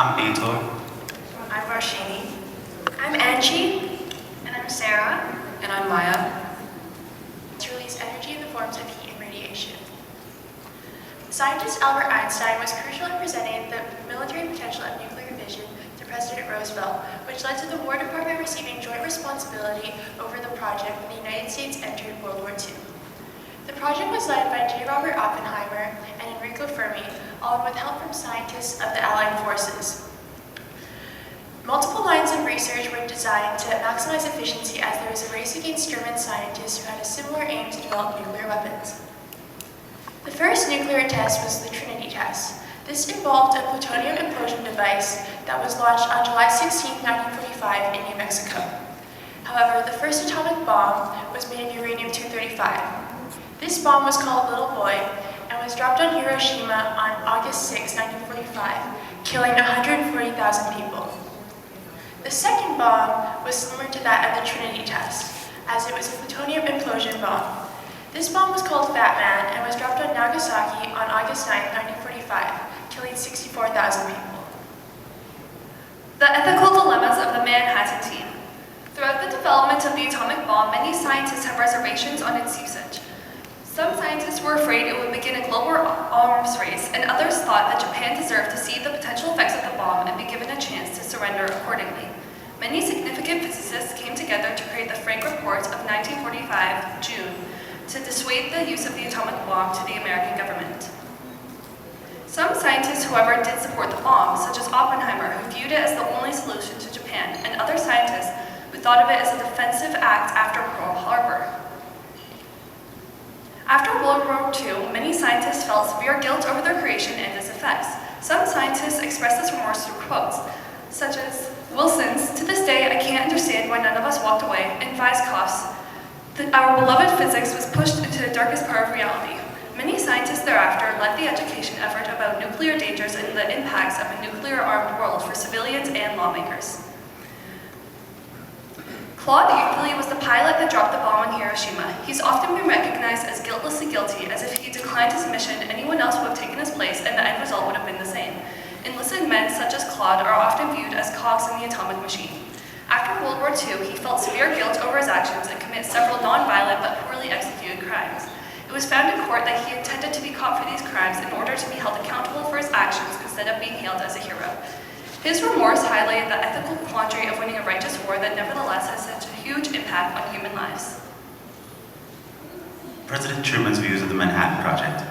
I'm Aitor. I'm Varshini. I'm Angie. And I'm Sarah. And I'm Maya. To release energy in the forms of heat and radiation. Scientist Albert Einstein was crucial in presenting the military potential of nuclear fission to President Roosevelt, which led to the War Department receiving joint responsibility over the project when the United States entered World War II. The project was led by J. Robert Oppenheimer and Enrico Fermi, along with help from scientists of the Allied forces. Multiple lines of research were designed to maximize efficiency as there was a race against German scientists who had a similar aim to develop nuclear weapons. The first nuclear test was the Trinity test. This involved a plutonium implosion device that was launched on July 16, 1945 in New Mexico. However, the first atomic bomb was made of uranium-235. This bomb was called Little Boy and was dropped on Hiroshima on August 6, 1945, killing 140,000 people. The second bomb was similar to that of the Trinity test, as it was a plutonium implosion bomb. This bomb was called Fat Man and was dropped on Nagasaki on August 9, 1945, killing 64,000 people. The ethical dilemmas of the Manhattan team. Throughout the development of the atomic bomb, many scientists have reservations on its usage. Some scientists were afraid it would begin a global arms race, and others thought that Japan deserved to see the potential effects of the bomb and be given a chance to surrender accordingly. Many significant physicists came together to create the Frank Report of 1945, June, to dissuade the use of the atomic bomb to the American government. Some scientists, however, did support the bomb, such as Oppenheimer, who viewed it as the only solution to Japan, and other scientists who thought of it as a defensive act after Pearl Harbor. After World War II, many scientists felt severe guilt over their creation and its effects. Some scientists expressed this remorse through quotes, such as Wilson's, "To this day, I can't understand why none of us walked away," and Weisskopf's, "Our beloved physics was pushed into the darkest part of reality." Many scientists thereafter led the education effort about nuclear dangers and the impacts of a nuclear-armed world for civilians and lawmakers. Claude Hughley was the pilot that dropped the bomb on Hiroshima. He's often been recognized as guiltlessly guilty, as if he declined his mission, anyone else would have taken his place and the end result would have been the same. Enlisted men such as Claude are often viewed as cogs in the atomic machine. After World War II, he felt severe guilt over his actions and committed several non-violent but poorly executed crimes. It was found in court that he intended to be caught for these crimes in order to be held accountable for his actions instead of being hailed as a hero. His remorse highlighted the ethical quandary of winning a righteous war that nevertheless has such a huge impact on human lives. President Truman's views of the Manhattan Project.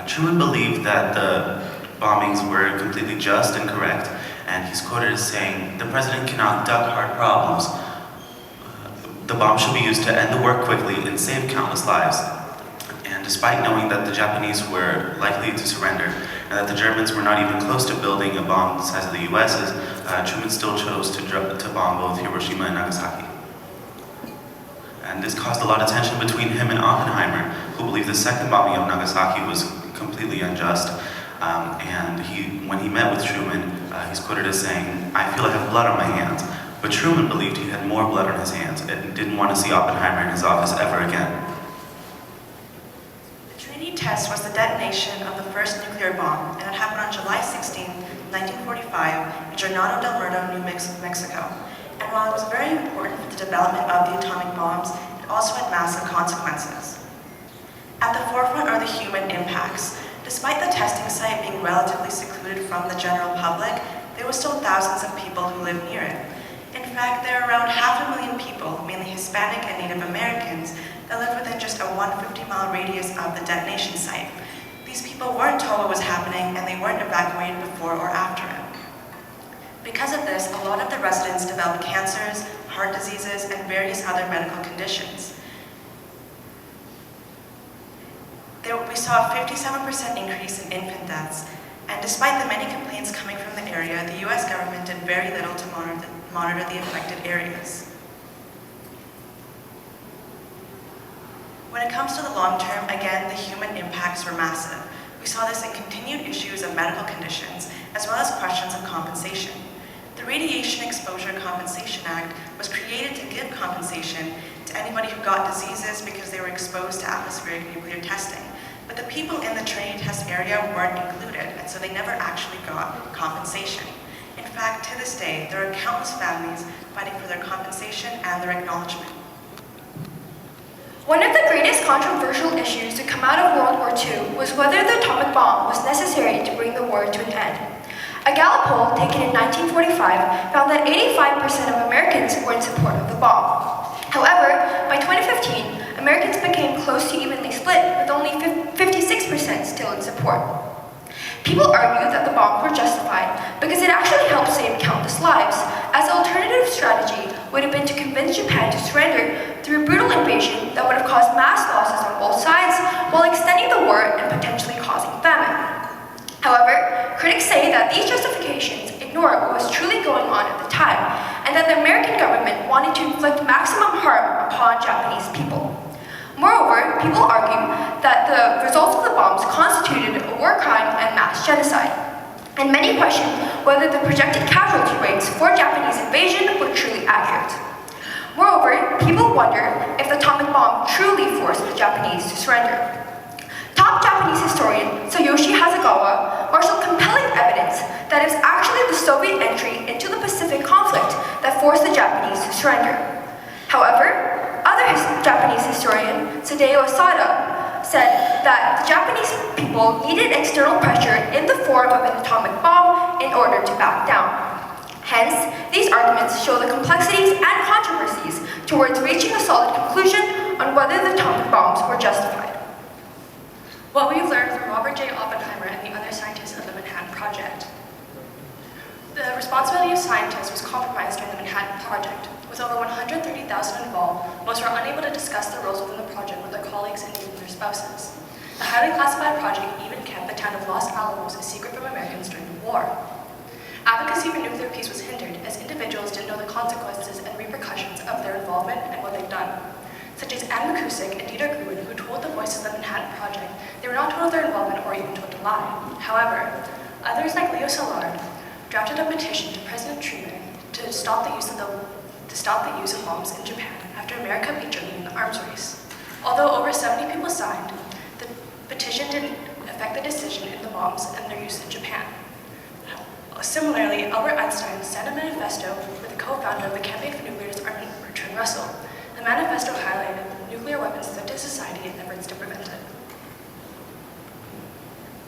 Truman believed that the bombings were completely just and correct, and he's quoted as saying, "The president cannot duck hard problems. The bomb should be used to end the war quickly and save countless lives." And despite knowing that the Japanese were likely to surrender, and that the Germans were not even close to building a bomb the size of the US's, Truman still chose to bomb both Hiroshima and Nagasaki. And this caused a lot of tension between him and Oppenheimer, who believed the second bombing of Nagasaki was completely unjust. And when he met with Truman, he's quoted as saying, "I feel I have blood on my hands." But Truman believed he had more blood on his hands and didn't want to see Oppenheimer in his office ever again. The Trinity test was the detonation of the first nuclear bomb, and it happened on July 16, 1945, in Jornado del Muerto, New Mexico. And while it was very important for the development of the atomic bombs, it also had massive consequences. At the forefront are the human impacts. Despite the testing site being relatively secluded from the general public, there were still thousands of people who lived near it. In fact, there are around 500,000 people, mainly Hispanic and Native Americans, that lived within just a 150-mile radius of the detonation site. These people weren't told what was happening, and they weren't evacuated before or after it. Because of this, a lot of the residents developed cancers, heart diseases, and various other medical conditions. We saw a 57% increase in infant deaths, and despite the many complaints coming from the area, the US government did very little to monitor the affected areas. When it comes to the long term, again, the human impacts were massive. We saw this in continued issues of medical conditions, as well as questions of compensation. The Radiation Exposure Compensation Act was created to give compensation to anybody who got diseases because they were exposed to atmospheric nuclear testing. But the people in the Trinity test area weren't included, and so they never actually got compensation. In fact, to this day, there are countless families fighting for their compensation and their acknowledgement. One of the greatest controversial issues to come out of World War II was whether the atomic bomb was necessary to bring the war to an end. A Gallup poll taken in 1945 found that 85% of Americans were in support of the bomb. However, by 2015, Americans became close to evenly split, with only 56% still in support. People argue that the bombs were justified because it actually helped save countless lives, as the alternative strategy would have been to convince Japan to surrender through a brutal invasion that would have caused mass losses on both sides while extending the war and potentially causing famine. However, critics say that these justifications ignore what was truly going on at the time, and that the American government wanted to inflict maximum harm upon Japanese people. Moreover, people argue that the results of the bombs constituted a war crime and mass genocide, and many question whether the projected casualty rates for Japanese invasion were truly accurate. Moreover, people wonder if the atomic bomb truly forced the Japanese to surrender. Top Japanese historian Tsuyoshi Hasegawa marshaled compelling evidence that it was actually the Soviet entry into the Pacific conflict that forced the Japanese to surrender. However, other Japanese historian Sadao Asada said that the Japanese people needed external pressure in the form of an atomic bomb in order to back down. Hence, these arguments show the complexities and controversies towards reaching a solid conclusion on whether the atomic bombs were justified. What we've learned from Robert J. Oppenheimer and the other scientists of the Manhattan Project. The responsibility of scientists was compromised during the Manhattan Project. With over 130,000 involved, most were unable to discuss the roles within the project with their colleagues and even their spouses. The highly classified project even kept the town of Los Alamos a secret from Americans during the war. Advocacy for nuclear peace was hindered as individuals didn't know the consequences and repercussions of their involvement and what they'd done, such as Anne McCusick and Dieter Gruen, who told the Voices of the Manhattan Project they were not told of their involvement or even told to lie. However, others like Leo Szilard drafted a petition to President Truman to stop the use of bombs in Japan after America beat Germany in the arms race. Although over 70 people signed, the petition didn't affect the decision in the bombs and their use in Japan. Similarly, Albert Einstein signed a manifesto with the co-founder of the Campaign for Nuclear Disarmament, Bertrand Russell. The manifesto highlighted nuclear weapons threat to society and efforts to prevent it.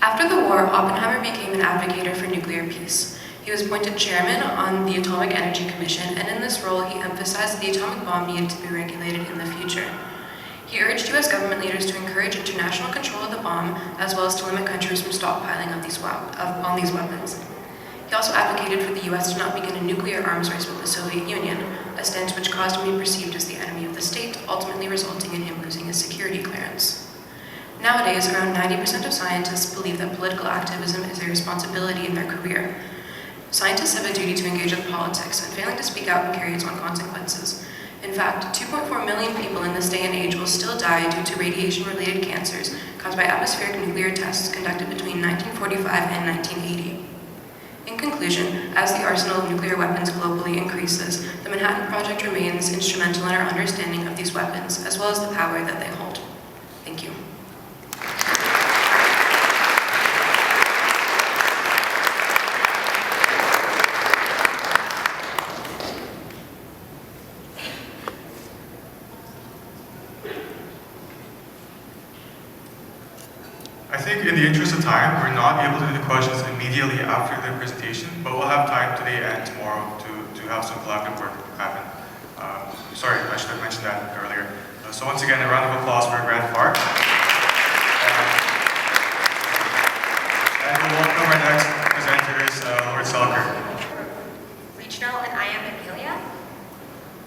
After the war, Oppenheimer became an advocate for nuclear peace. He was appointed chairman on the Atomic Energy Commission, and in this role he emphasized that the atomic bomb needed to be regulated in the future. He urged U.S. government leaders to encourage international control of the bomb, as well as to limit countries from stockpiling on these weapons. He also advocated for the U.S. to not begin a nuclear arms race with the Soviet Union, a stance which caused him to be perceived as the enemy of the state, ultimately resulting in him losing his security clearance. Nowadays, around 90% of scientists believe that political activism is a responsibility in their career. Scientists have a duty to engage with politics, and failing to speak out can carry its own consequences. In fact, 2.4 million people in this day and age will still die due to radiation-related cancers caused by atmospheric nuclear tests conducted between 1945 and 1980. In conclusion, as the arsenal of nuclear weapons globally increases, the Manhattan Project remains instrumental in our understanding of these weapons, as well as the power that they hold. Thank you. I think in the interest of time, we're not able to do the questions immediately after the presentation, but we'll have time today and tomorrow to have some collaborative work happen. Sorry, I should have mentioned that earlier. So once again, a round of applause for Grant Park. And we'll welcome our next presenters, Lord Selkirk. Regional, and I am Amelia.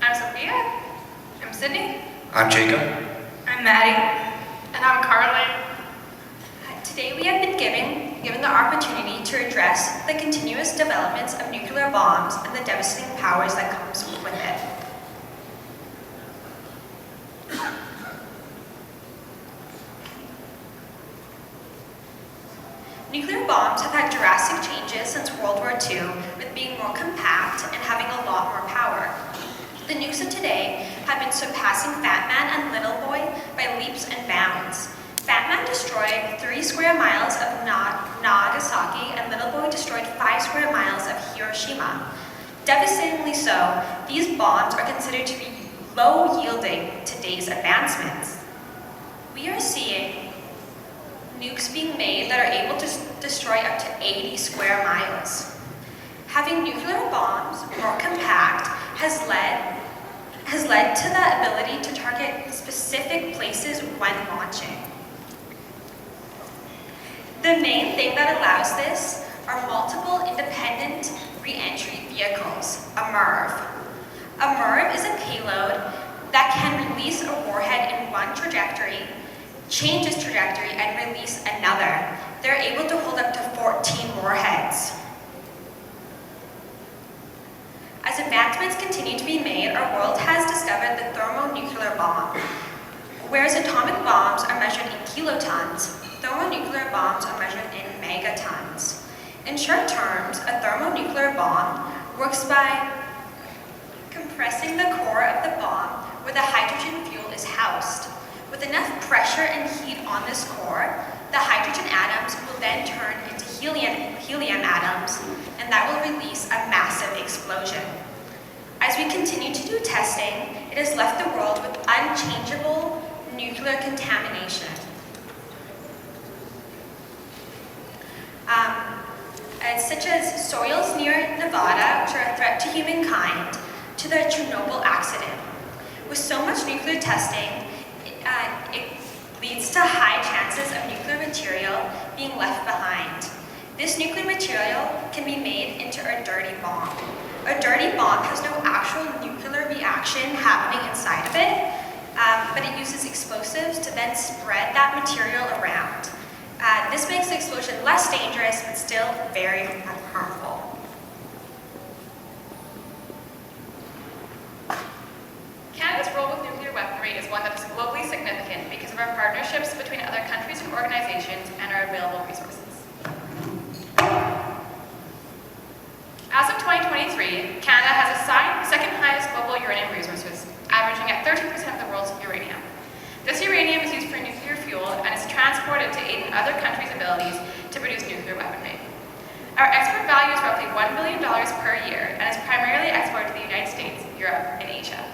I'm Sophia. I'm Sydney. I'm Jacob. I'm Maddie. And I'm Carly. Today we have been given the opportunity to address the continuous developments of nuclear bombs and the devastating powers that comes with it. Nuclear bombs have had drastic changes since World War II, with being more compact and having a lot more power. The nukes of today have been surpassing Fat Man and Little Boy by leaps and bounds. Fat Man destroyed 3 square miles of Nagasaki, and Little Boy destroyed 5 square miles of Hiroshima. Hiroshima. Devastatingly so, these bombs are considered to be low-yielding today's advancements. We are seeing nukes being made that are able to destroy up to 80 square miles. Having nuclear bombs more compact has led to the ability to target specific places when launching. The main thing that allows this are multiple independent re-entry vehicles, a MIRV. A MIRV is a payload that can release a warhead in one trajectory, change its trajectory, and release another. They're able to hold up to 14 warheads. As advancements continue to be made, our world has discovered the thermonuclear bomb. Whereas atomic bombs are measured in kilotons, thermonuclear bombs are measured in megatons. In short terms, a thermonuclear bomb works by compressing the core of the bomb where the hydrogen fuel is housed. With enough pressure and heat on this core, the hydrogen atoms will then turn into helium atoms, and that will release a massive explosion. As we continue to do testing, it has left the world with unchangeable nuclear contamination. Such as soils near Nevada, which are a threat to humankind, to the Chernobyl accident. With so much nuclear testing, it leads to high chances of nuclear material being left behind. This nuclear material can be made into a dirty bomb. A dirty bomb has no actual nuclear reaction happening inside of it, but it uses explosives to then spread that material around. This makes the explosion less dangerous, but still very harmful. Canada's role with nuclear weaponry is one that is globally significant because of our partnerships between other countries and organizations and our available resources. As of 2023, Canada has assigned the second highest global uranium resources, averaging at 13% of the world's uranium. This uranium is used for nuclear fuel and is transported to aid in other countries' abilities to produce nuclear weaponry. Our export value is roughly $1 billion per year and is primarily exported to the United States, Europe, and Asia.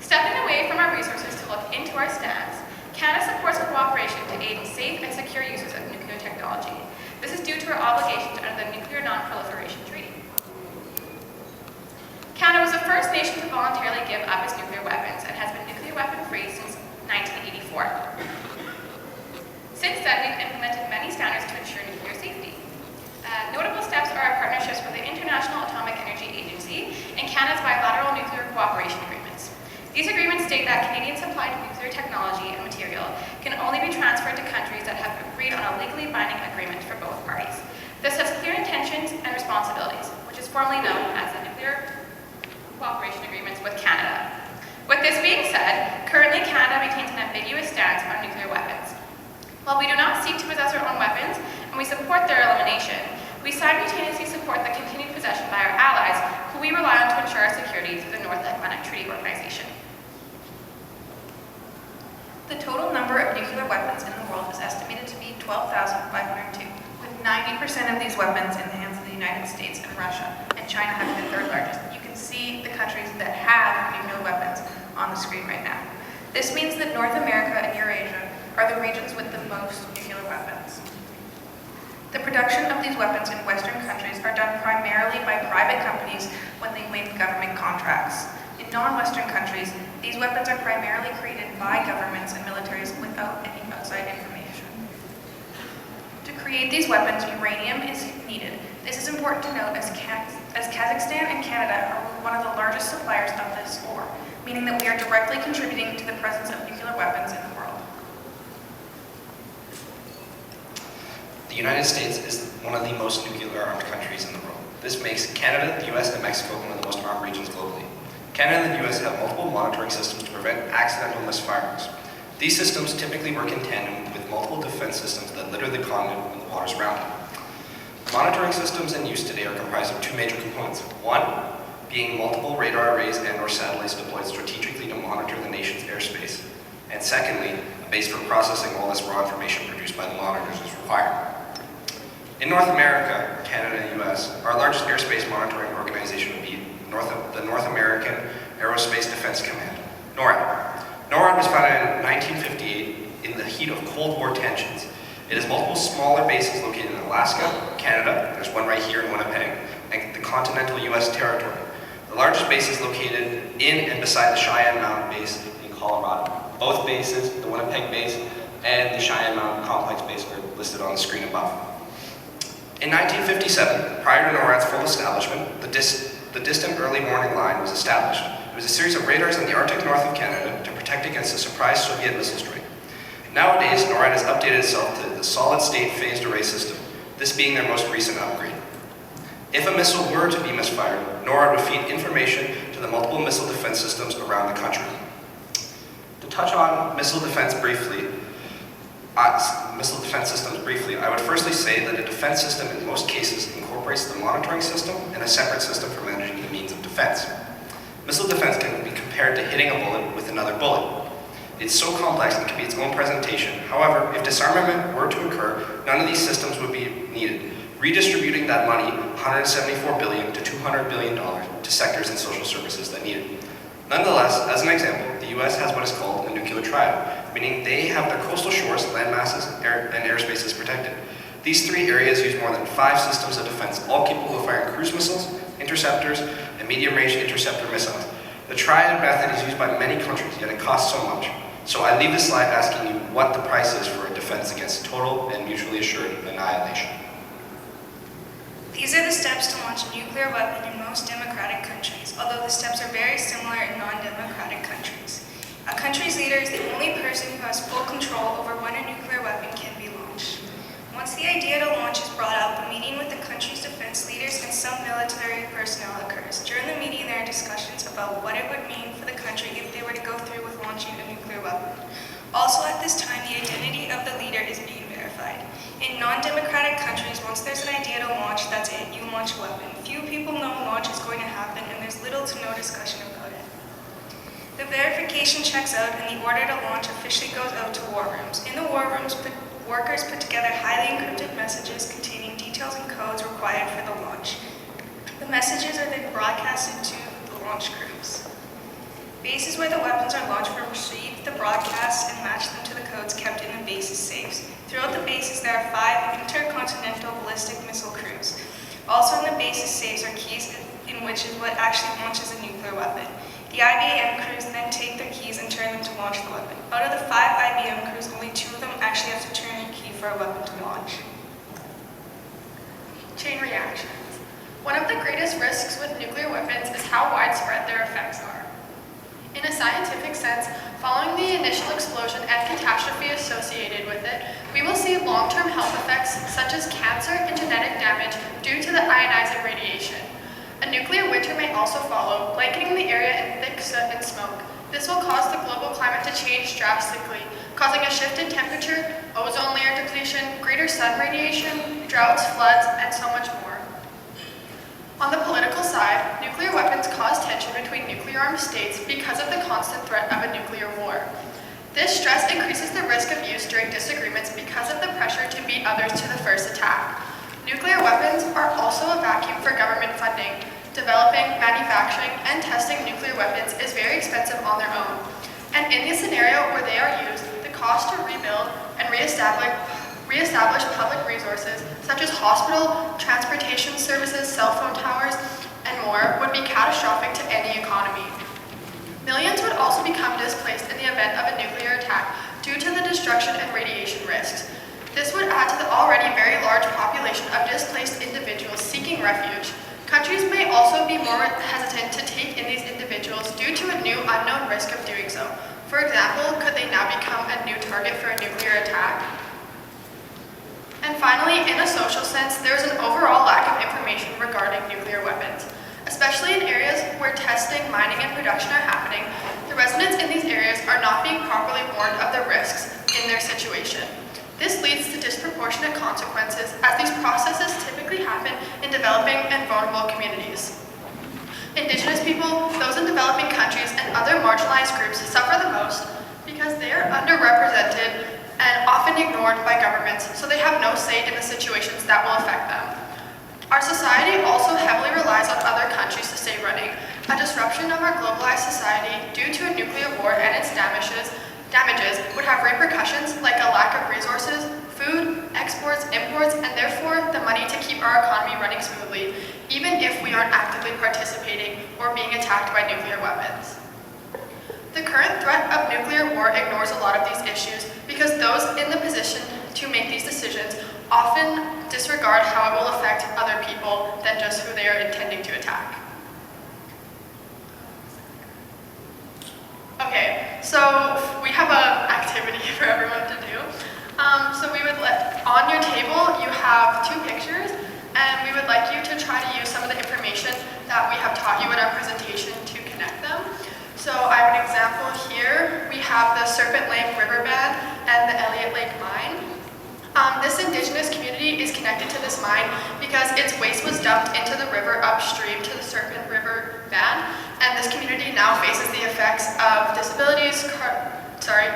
Stepping away from our resources to look into our stance, Canada supports cooperation to aid in safe and secure uses of nuclear technology. This is due to our obligations under the Nuclear Non-Proliferation Treaty. Canada was the first nation to voluntarily give up its nuclear weapons and has been nuclear weapon-free since 1984. Since then, we've implemented many standards to ensure nuclear safety. Notable steps are our partnerships with the International Atomic Energy Agency and Canada's bilateral nuclear cooperation agreements. These agreements state that Canadian supplied nuclear technology and material can only be transferred to countries that have agreed on a legally binding agreement for both parties. This has clear intentions and responsibilities, which is formally known as the Nuclear Cooperation Agreements with Canada. With this being said, currently Canada maintains an ambiguous stance on nuclear weapons. While we do not seek to possess our own weapons, and we support their elimination, we simultaneously support the continued possession by our allies, who we rely on to ensure our security through the North Atlantic Treaty Organization. The total number of nuclear weapons in the world is estimated to be 12,502, with 90% of these weapons in the hands of the United States and Russia, and China having the third largest. You can see the countries that have nuclear weapons on the screen right now. This means that North America and Eurasia are the regions with the most nuclear weapons. The production of these weapons in Western countries are done primarily by private companies when they win government contracts. In non-Western countries, these weapons are primarily created by governments and militaries without any outside information. To create these weapons, uranium is needed. This is important to note as Kazakhstan and Canada are one of the largest suppliers of this ore, meaning that we are directly contributing to the presence of nuclear weapons in the world. The United States is one of the most nuclear-armed countries in the world. This makes Canada, the US, and Mexico one of the most armed regions globally. Canada and the US have multiple monitoring systems to prevent accidental misfirings. These systems typically work in tandem with multiple defense systems that litter the continent and the waters around it. Monitoring systems in use today are comprised of two major components. One, being multiple radar arrays and/or satellites deployed strategically to monitor the nation's airspace. And secondly, a base for processing all this raw information produced by the monitors is required. In North America, Canada and the US, our largest airspace monitoring organization would be the North American Aerospace Defense Command, NORAD. NORAD was founded in 1958 in the heat of Cold War tensions. It has multiple smaller bases located in Alaska, Canada, there's one right here in Winnipeg, and the continental US territory. The largest base is located in and beside the Cheyenne Mountain base in Colorado. Both bases, the Winnipeg base and the Cheyenne Mountain Complex base, are listed on the screen above. In 1957, prior to NORAD's full establishment, the distant early warning line was established. It was a series of radars in the Arctic north of Canada to protect against a surprise Soviet missile strike. Nowadays, NORAD has updated itself to the solid-state phased array system, this being their most recent upgrade. If a missile were to be misfired, NORAD would feed information to the multiple missile defense systems around the country. To touch on missile defense systems briefly, I would firstly say that a defense system in most cases incorporates the monitoring system and a separate system for managing the means of defense. Missile defense can be compared to hitting a bullet with another bullet. It's so complex and can be its own presentation. However, if disarmament were to occur, none of these systems would be needed, redistributing that money, $174 billion to $200 billion, to sectors and social services that need it. Nonetheless, as an example, the US has what is called a nuclear triad, meaning they have their coastal shores, land masses, and airspaces protected. These three areas use more than 5 systems of defense, all capable of firing cruise missiles, interceptors, and medium-range interceptor missiles. The triad method is used by many countries, yet it costs so much. So I leave this slide asking you what the price is for a defense against total and mutually assured annihilation. These are the steps to launch a nuclear weapon in most democratic countries, although the steps are very similar in non-democratic countries. A country's leader is the only person who has full control over when a nuclear weapon can be launched. Once the idea to launch is brought up, a meeting with the country's defense leaders and some military personnel occurs. During the meeting, there are discussions about what it would mean for the country if they were to go through with launching a nuclear weapon. Also at this time, the identity of the leader is being verified. In non-democratic countries, once there's an idea to launch, that's it, you launch a weapon. Few people know launch is going to happen, and there's little to no discussion about it. The verification checks out, and the order to launch officially goes out to war rooms. In the war rooms, workers put together highly encrypted messages containing details and codes required for the launch. The messages are then broadcasted to the launch crews. Bases where the weapons are launched will receive the broadcasts and match them to the codes kept in the base's safes. Throughout the bases, there are 5 intercontinental ballistic missile crews. Also in the base's safes are keys in which is what actually launches a nuclear weapon. The IBM crews then take their keys and turn them to launch the weapon. Out of the 5 IBM crews, only 2 of them actually have to turn a key for a weapon to launch. Chain reactions. One of the greatest risks with nuclear weapons is how widespread their effects are. In a scientific sense, following the initial explosion and catastrophe associated with it, we will see long-term health effects such as cancer and genetic damage due to the ionizing radiation. A nuclear winter may also follow, blanketing the area in thick soot and smoke. This will cause the global climate to change drastically, causing a shift in temperature, ozone layer depletion, greater sun radiation, droughts, floods, and so much more. On the political side, nuclear weapons cause tension between nuclear-armed states because of the constant threat of a nuclear war. This stress increases the risk of use during disagreements because of the pressure to beat others to the first attack. Nuclear weapons are also a vacuum for government funding. Developing, manufacturing, and testing nuclear weapons is very expensive on their own. And in the scenario where they are used, the cost to rebuild and reestablish public resources, such as hospital, transportation services, cell phone towers, and more, would be catastrophic to any economy. Millions would also become displaced in the event of a nuclear attack due to the destruction and radiation risks. This would add to the already very large population of displaced individuals seeking refuge. Countries may also be more hesitant to take in these individuals due to a new unknown risk of doing so. For example, could they now become a new target for a nuclear attack? And finally, in a social sense, there is an overall lack of information regarding nuclear weapons. Especially in areas where testing, mining, and production are happening, the residents in these areas are not being properly warned of the risks in their situation. This leads to disproportionate consequences as these processes typically happen in developing and vulnerable communities. Indigenous people, those in developing countries, and other marginalized groups suffer the most because they are underrepresented and often ignored by governments, so they have no say in the situations that will affect them. Our society also heavily relies on other countries to stay running. A disruption of our globalized society due to a nuclear war and its damages would have repercussions like a lack of resources, food, exports, imports, and therefore the money to keep our economy running smoothly, even if we aren't actively participating or being attacked by nuclear weapons. The current threat of nuclear war ignores a lot of these issues because those in the position to make these decisions often disregard how it will affect other people than just who they are intending to attack. Okay, so we have an activity for everyone to do. So we would on your table you have 2 pictures, and we would like you to try to use some of the information that we have taught you in our presentation to connect them. So I have an example here. We have the Serpent Lake Riverbed and the Elliott Lake Mine. This indigenous community is connected to this mine because its waste was dumped into the river upstream to the Serpent River band, and this community now faces the effects of disabilities,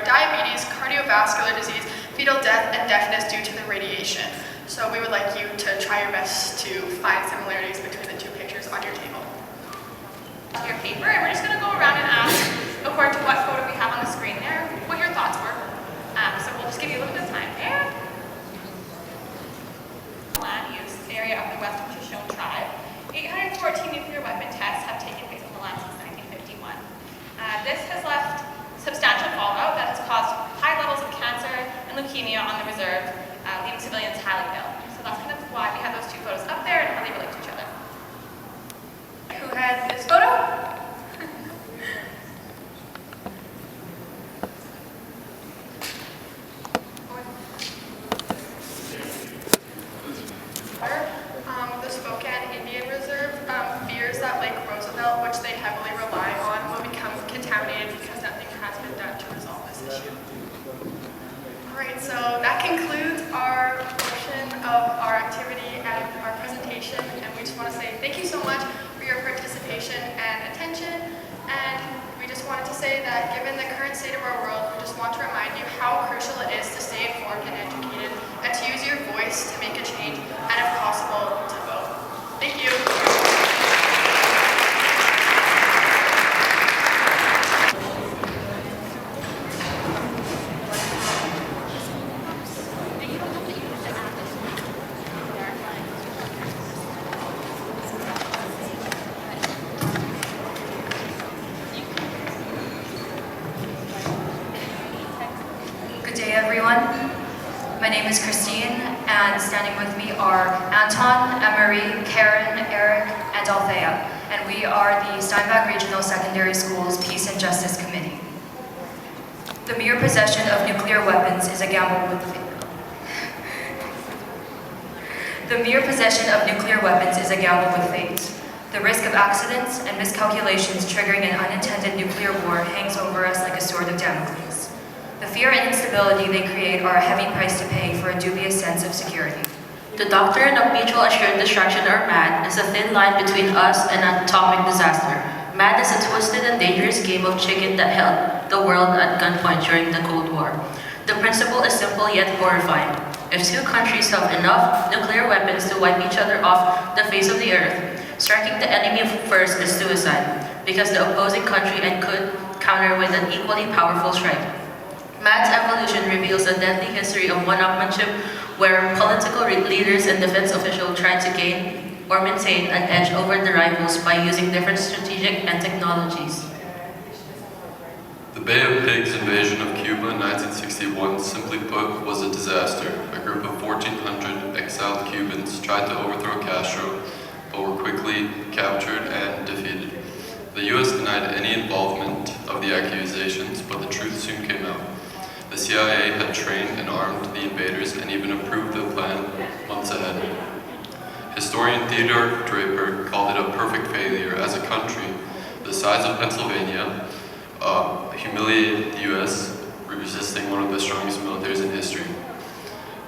diabetes, cardiovascular disease, fetal death, and deafness due to the radiation. So we would like you to try your best to find similarities between the 2 pictures on your table. Your paper, and we're just going to go around and ask, according to what photo we have on the screen there, what your thoughts were. So we'll just give you a little bit of time there. Land use area of the Western Shoshone tribe. 814 nuclear weapon tests have taken place in the land since 1951. This has left substantial fallout that has caused high levels of cancer and leukemia on the reserve, leaving civilians highly ill. So that's kind of why we have those 2 photos up there and how they relate to each other. Who has this photo? The Spokane Indian Reserve fears that Lake Roosevelt, which they heavily rely on, will become contaminated because nothing has been done to resolve this issue. Alright, so that concludes our portion of our activity and our presentation, and we just want to say thank you so much for your participation and attention, and we just wanted to say that given the current state of our world, we just want to remind you how crucial it is to stay informed and educated, and to use your voice to make a change, and if possible, to vote. Thank you. Good day, everyone. My name is Christine, and standing with me are Anton, Emery, Karen, Eric, and Althea, and we are the Steinbach Regional Secondary Schools Peace and Justice Committee. The mere possession of nuclear weapons is a gamble with fate. The mere possession of nuclear weapons is a gamble with fate. The risk of accidents and miscalculations triggering an unintended nuclear war hangs over us like a sword of Damocles. The fear and instability they create are a heavy price to pay for a dubious sense of security. The doctrine of mutual assured destruction or MAD is a thin line between us and an atomic disaster. MAD is a twisted and dangerous game of chicken that held the world at gunpoint during the Cold War. The principle is simple yet horrifying. If 2 countries have enough nuclear weapons to wipe each other off the face of the earth, striking the enemy first is suicide, because the opposing country could counter with an equally powerful strike. MAD's evolution reveals a deadly history of one-upmanship where political leaders and defense officials tried to gain or maintain an edge over the rivals by using different strategic and technologies. The Bay of Pigs invasion of Cuba in 1961, simply put, was a disaster. A group of 1,400 exiled Cubans tried to overthrow Castro, but were quickly captured and defeated. The US denied any involvement of the accusations, but the truth soon came out. The CIA had trained and armed the invaders and even approved the plan months ahead. Historian Theodore Draper called it a perfect failure as a country the size of Pennsylvania humiliated the US, resisting one of the strongest militaries in history.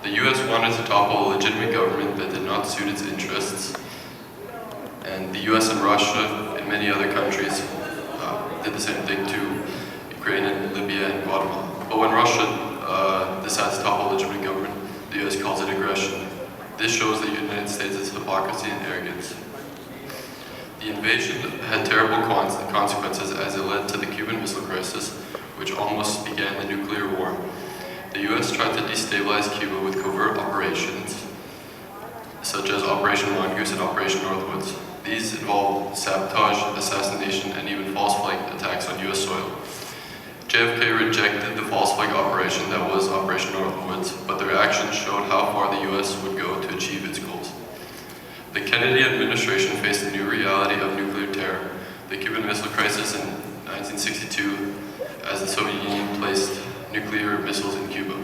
The US wanted to topple a legitimate government that did not suit its interests, and the US and Russia and many other countries did the same thing to Ukraine and Libya and Guatemala. But when Russia decides to topple a legitimate government, the US calls it aggression. This shows the United States' hypocrisy and arrogance. The invasion had terrible consequences as it led to the Cuban Missile Crisis, which almost began the nuclear war. The US tried to destabilize Cuba with covert operations, such as Operation Mongoose and Operation Northwoods. These involved sabotage, assassination, and even false flag attacks on US soil. JFK rejected the false flag operation that was Operation Northwoods, but their actions showed how far the US would go to achieve its goals. The Kennedy administration faced a new reality of nuclear terror, the Cuban Missile Crisis in 1962, as the Soviet Union placed nuclear missiles in Cuba.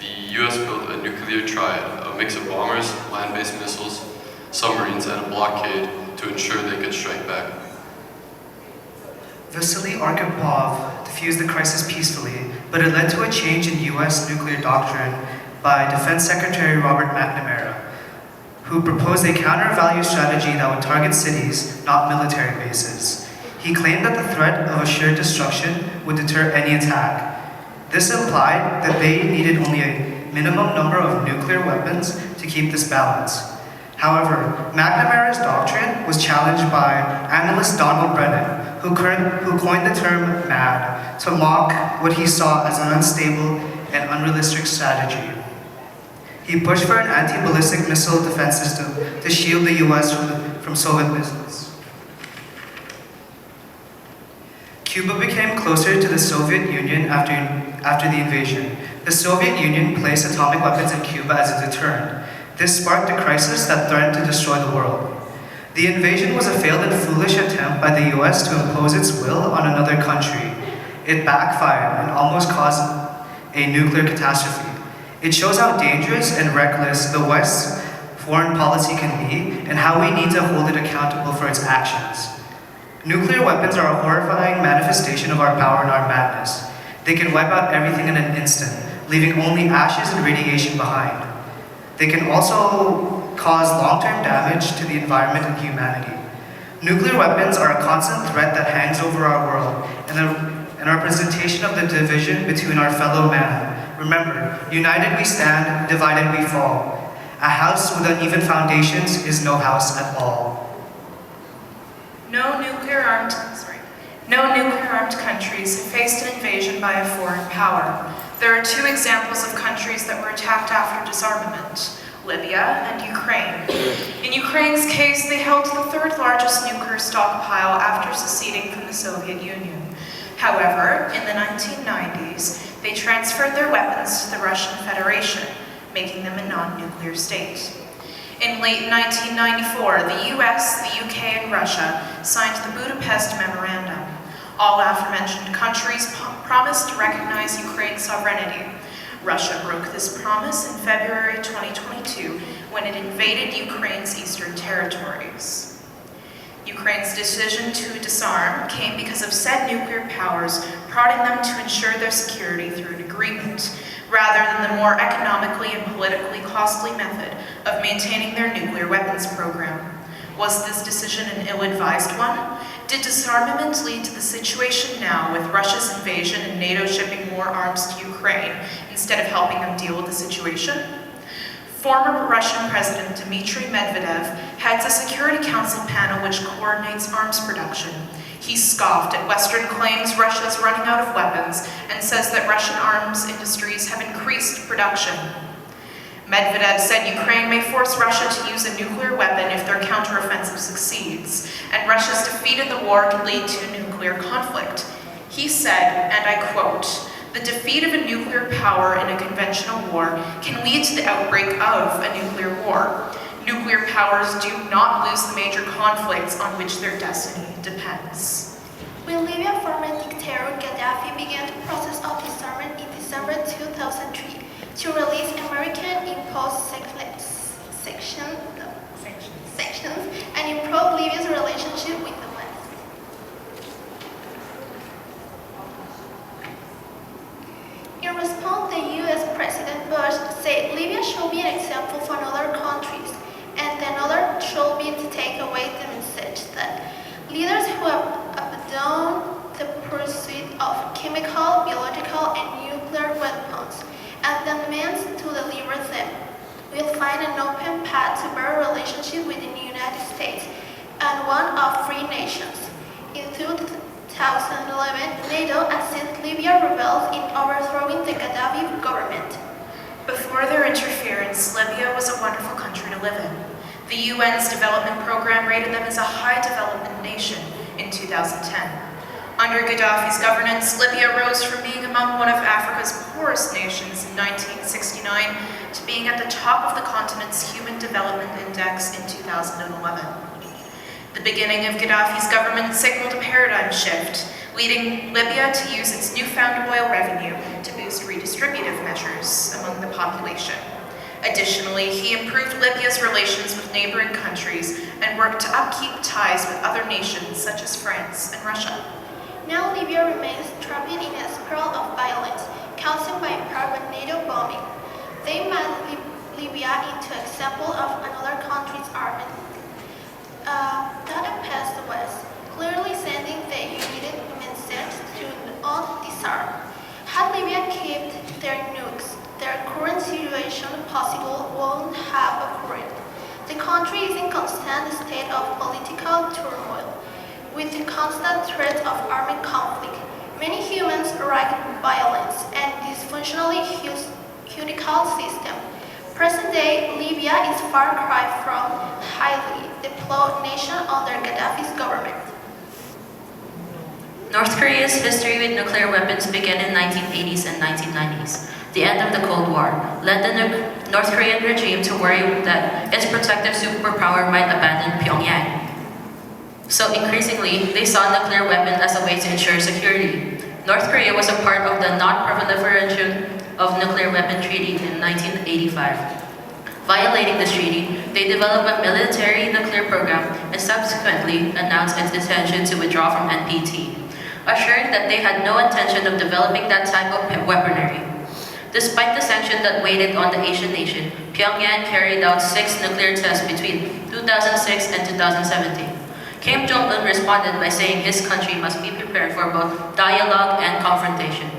The US built a nuclear triad, a mix of bombers, land-based missiles, submarines, and a blockade to ensure they could strike back. Vasily Arkhipov diffused the crisis peacefully, but it led to a change in US nuclear doctrine by Defense Secretary Robert McNamara, who proposed a counter-value strategy that would target cities, not military bases. He claimed that the threat of assured destruction would deter any attack. This implied that they needed only a minimum number of nuclear weapons to keep this balance. However, McNamara's doctrine was challenged by analyst Donald Brennan, who coined the term MAD to mock what he saw as an unstable and unrealistic strategy. He pushed for an anti-ballistic missile defense system to shield the US from Soviet missiles. Cuba became closer to the Soviet Union after the invasion. The Soviet Union placed atomic weapons in Cuba as a deterrent. This sparked a crisis that threatened to destroy the world. The invasion was a failed and foolish attempt by the US to impose its will on another country. It backfired and almost caused a nuclear catastrophe. It shows how dangerous and reckless the West's foreign policy can be and how we need to hold it accountable for its actions. Nuclear weapons are a horrifying manifestation of our power and our madness. They can wipe out everything in an instant, leaving only ashes and radiation behind. They can also cause long-term damage to the environment and humanity. Nuclear weapons are a constant threat that hangs over our world and a representation of the division between our fellow man. Remember, united we stand, divided we fall. A house with uneven foundations is no house at all. No nuclear armed countries faced an invasion by a foreign power. There are two examples of countries that were attacked after disarmament: Libya and Ukraine. In Ukraine's case, they held the third largest nuclear stockpile after seceding from the Soviet Union. However, in the 1990s, they transferred their weapons to the Russian Federation, making them a non-nuclear state. In late 1994, the US, the UK, and Russia signed the Budapest Memorandum. All aforementioned countries promised to recognize Ukraine's sovereignty. Russia broke this promise in February 2022 when it invaded Ukraine's eastern territories. Ukraine's decision to disarm came because of said nuclear powers prodding them to ensure their security through an agreement, rather than the more economically and politically costly method of maintaining their nuclear weapons program. Was this decision an ill-advised one? Did disarmament lead to the situation now with Russia's invasion and NATO shipping more arms to Ukraine instead of helping them deal with the situation? Former Russian President Dmitry Medvedev heads a Security Council panel which coordinates arms production. He scoffed at Western claims Russia is running out of weapons and says that Russian arms industries have increased production. Medvedev said Ukraine may force Russia to use a nuclear weapon if their counteroffensive succeeds, and Russia's defeat in the war could lead to a nuclear conflict. He said, and I quote, "The defeat of a nuclear power in a conventional war can lead to the outbreak of a nuclear war. Nuclear powers do not lose the major conflicts on which their destiny depends." When Libyan former dictator Gaddafi began the process of disarmament in December 2003 to release American-imposed sanctions and improve Libya's relationship with the West. In response, the US President Bush said Libya should be an example for other countries, and another should be to take away the message that leaders who have abandoned the pursuit of chemical, biological, and nuclear weapons the means to deliver them. We'll find an open path to better relationship with the United States and one of free nations. In 2011, NATO assisted Libya rebels in overthrowing the Gaddafi government. Before their interference, Libya was a wonderful country to live in. The UN's development program rated them as a high development nation in 2010. Under Gaddafi's governance, Libya rose from being among one of Africa's poorest nations in 1969 to being at the top of the continent's Human Development Index in 2011. The beginning of Gaddafi's government signaled a paradigm shift, leading Libya to use its newfound oil revenue to boost redistributive measures among the population. Additionally, he improved Libya's relations with neighboring countries and worked to upkeep ties with other nations such as France and Russia. Now Libya remains trapped in a spiral of violence, caused by private NATO bombing. They made Libya into an example of another country's army that opposed the West, clearly sending the united message to not disarm. Had Libya kept their nukes, their current situation possible wouldn't have occurred. The country is in constant state of political turmoil, with the constant threat of armed conflict. Many humans riot violence and dysfunctionally judicial system. Present-day Libya is far cry from highly developed nation under Gaddafi's government. North Korea's history with nuclear weapons began in 1980s and 1990s. The end of the Cold War led the North Korean regime to worry that its protective superpower might abandon Pyongyang. So increasingly, they saw nuclear weapons as a way to ensure security. North Korea was a part of the Non-Proliferation of Nuclear Weapon Treaty in 1985. Violating this treaty, they developed a military nuclear program and subsequently announced its intention to withdraw from NPT, assuring that they had no intention of developing that type of weaponry. Despite the sanction that weighed on the Asian nation, Pyongyang carried out 6 nuclear tests between 2006 and 2017. Kim Jong-un responded by saying his country must be prepared for both dialogue and confrontation.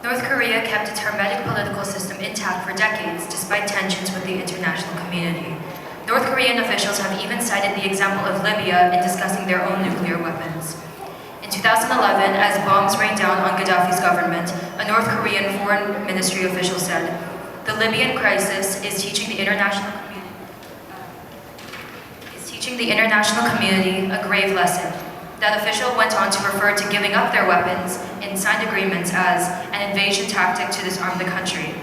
North Korea kept its hermetic political system intact for decades despite tensions with the international community. North Korean officials have even cited the example of Libya in discussing their own nuclear weapons. In 2011, as bombs rained down on Gaddafi's government, a North Korean foreign ministry official said, "The Libyan crisis is teaching the international community a grave lesson." That official went on to refer to giving up their weapons in signed agreements as an invasion tactic to disarm the country.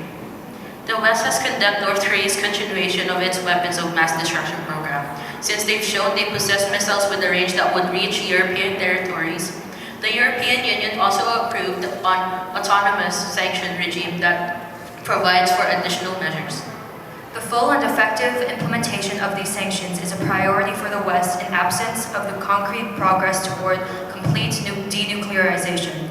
The West has condemned North Korea's continuation of its weapons of mass destruction program, since they've shown they possess missiles with a range that would reach European territories. The European Union also approved an autonomous sanction regime that provides for additional measures. The full and effective implementation of these sanctions is a priority for the West in absence of the concrete progress toward complete denuclearization.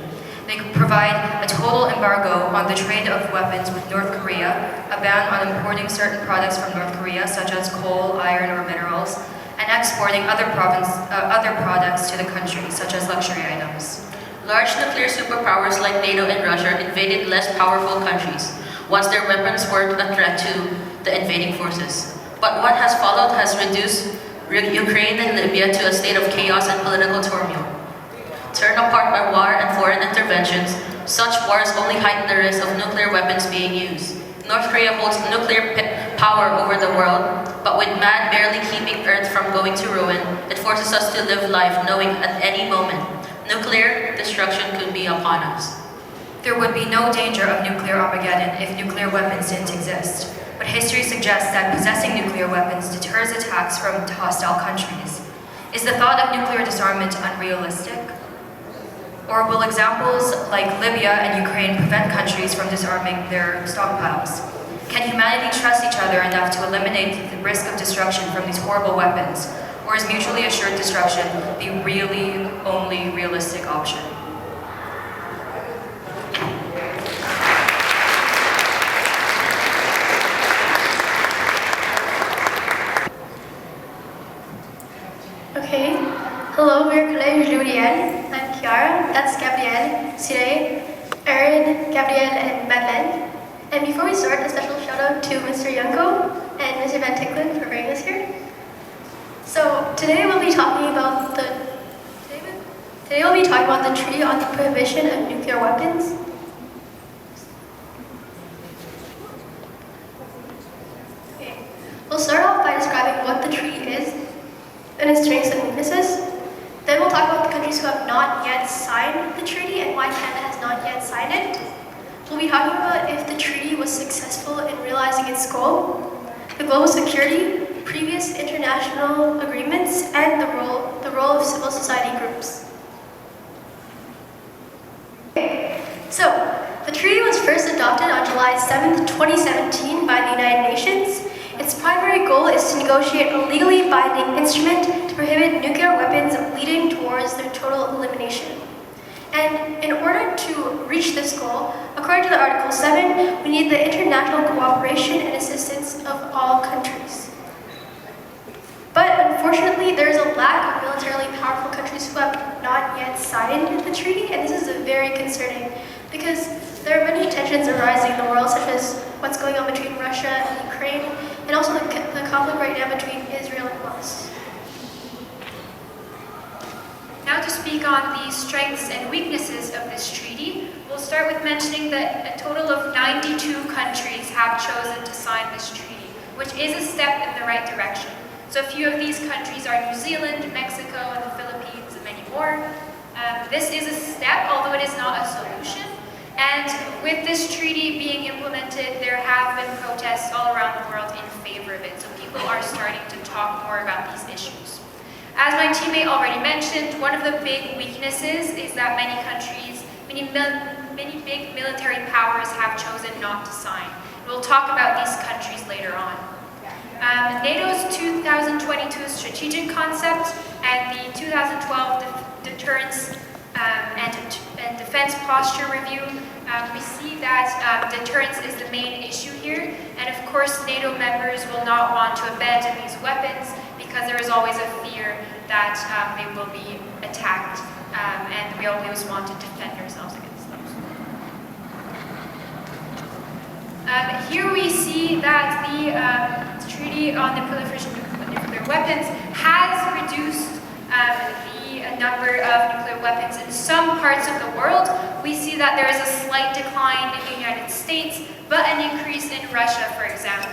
They provide a total embargo on the trade of weapons with North Korea, a ban on importing certain products from North Korea, such as coal, iron, or minerals, and exporting other products to the country, such as luxury items. Large nuclear superpowers like NATO and Russia invaded less powerful countries, once their weapons were a threat to the invading forces. But what has followed has reduced Ukraine and Libya to a state of chaos and political turmoil. Torn apart by war and foreign interventions, such wars only heighten the risk of nuclear weapons being used. North Korea holds nuclear power over the world, but with man barely keeping Earth from going to ruin, it forces us to live life knowing at any moment, nuclear destruction could be upon us. There would be no danger of nuclear Armageddon if nuclear weapons didn't exist. But history suggests that possessing nuclear weapons deters attacks from hostile countries. Is the thought of nuclear disarmament unrealistic? Or will examples like Libya and Ukraine prevent countries from disarming their stockpiles? Can humanity trust each other enough to eliminate the risk of destruction from these horrible weapons? Or is mutually assured destruction the really only realistic option? Okay, hello, we're Collège Louis-Riel. I'm Kiara, that's Gabrielle, Sirey, Erin, Gabrielle, and Madeleine. And before we start, a special shout out to Mr. Yanko and Mr. Van Ticklen for bringing us here. So today we'll be talking about the Treaty on the Prohibition of Nuclear Weapons. Okay. We'll start off by describing what the treaty is and its strengths and weaknesses. Then we'll talk about the countries who have not yet signed the treaty and why Canada has not yet signed it. We'll be talking about if the treaty was successful in realizing its goal, the global security, previous international agreements, and the role of civil society groups. So, the treaty was first adopted on July 7th, 2017 by the United Nations. Its primary goal is to negotiate a legally binding instrument to prohibit nuclear weapons leading towards their total elimination. And in order to reach this goal, according to the Article 7, we need the international cooperation and assistance of all countries. But unfortunately, there is a lack of militarily powerful countries who have not yet signed the treaty, and this is very concerning because there are many tensions arising in the world, such as what's going on between Russia and Ukraine, and also the conflict right now between Israel and Hamas. Now to speak on the strengths and weaknesses of this treaty, we'll start with mentioning that a total of 92 countries have chosen to sign this treaty, which is a step in the right direction. So a few of these countries are New Zealand, Mexico, and the Philippines, and many more. This is a step, although it is not a solution. And with this treaty being implemented, there have been protests all around the world in favor of it. So people are starting to talk more about these issues. As my teammate already mentioned, one of the big weaknesses is that many countries, many big military powers have chosen not to sign. We'll talk about these countries later on. NATO's 2022 strategic concept and the 2012 deterrence and defense posture review, we see that deterrence is the main issue here, and of course NATO members will not want to abandon these weapons because there is always a fear that they will be attacked, and we always want to defend ourselves against those. Here we see that the Treaty on the Proliferation of Nuclear Weapons has reduced the number of nuclear weapons in some parts of the world. We see that there is a slight decline in the United States, but an increase in Russia, for example.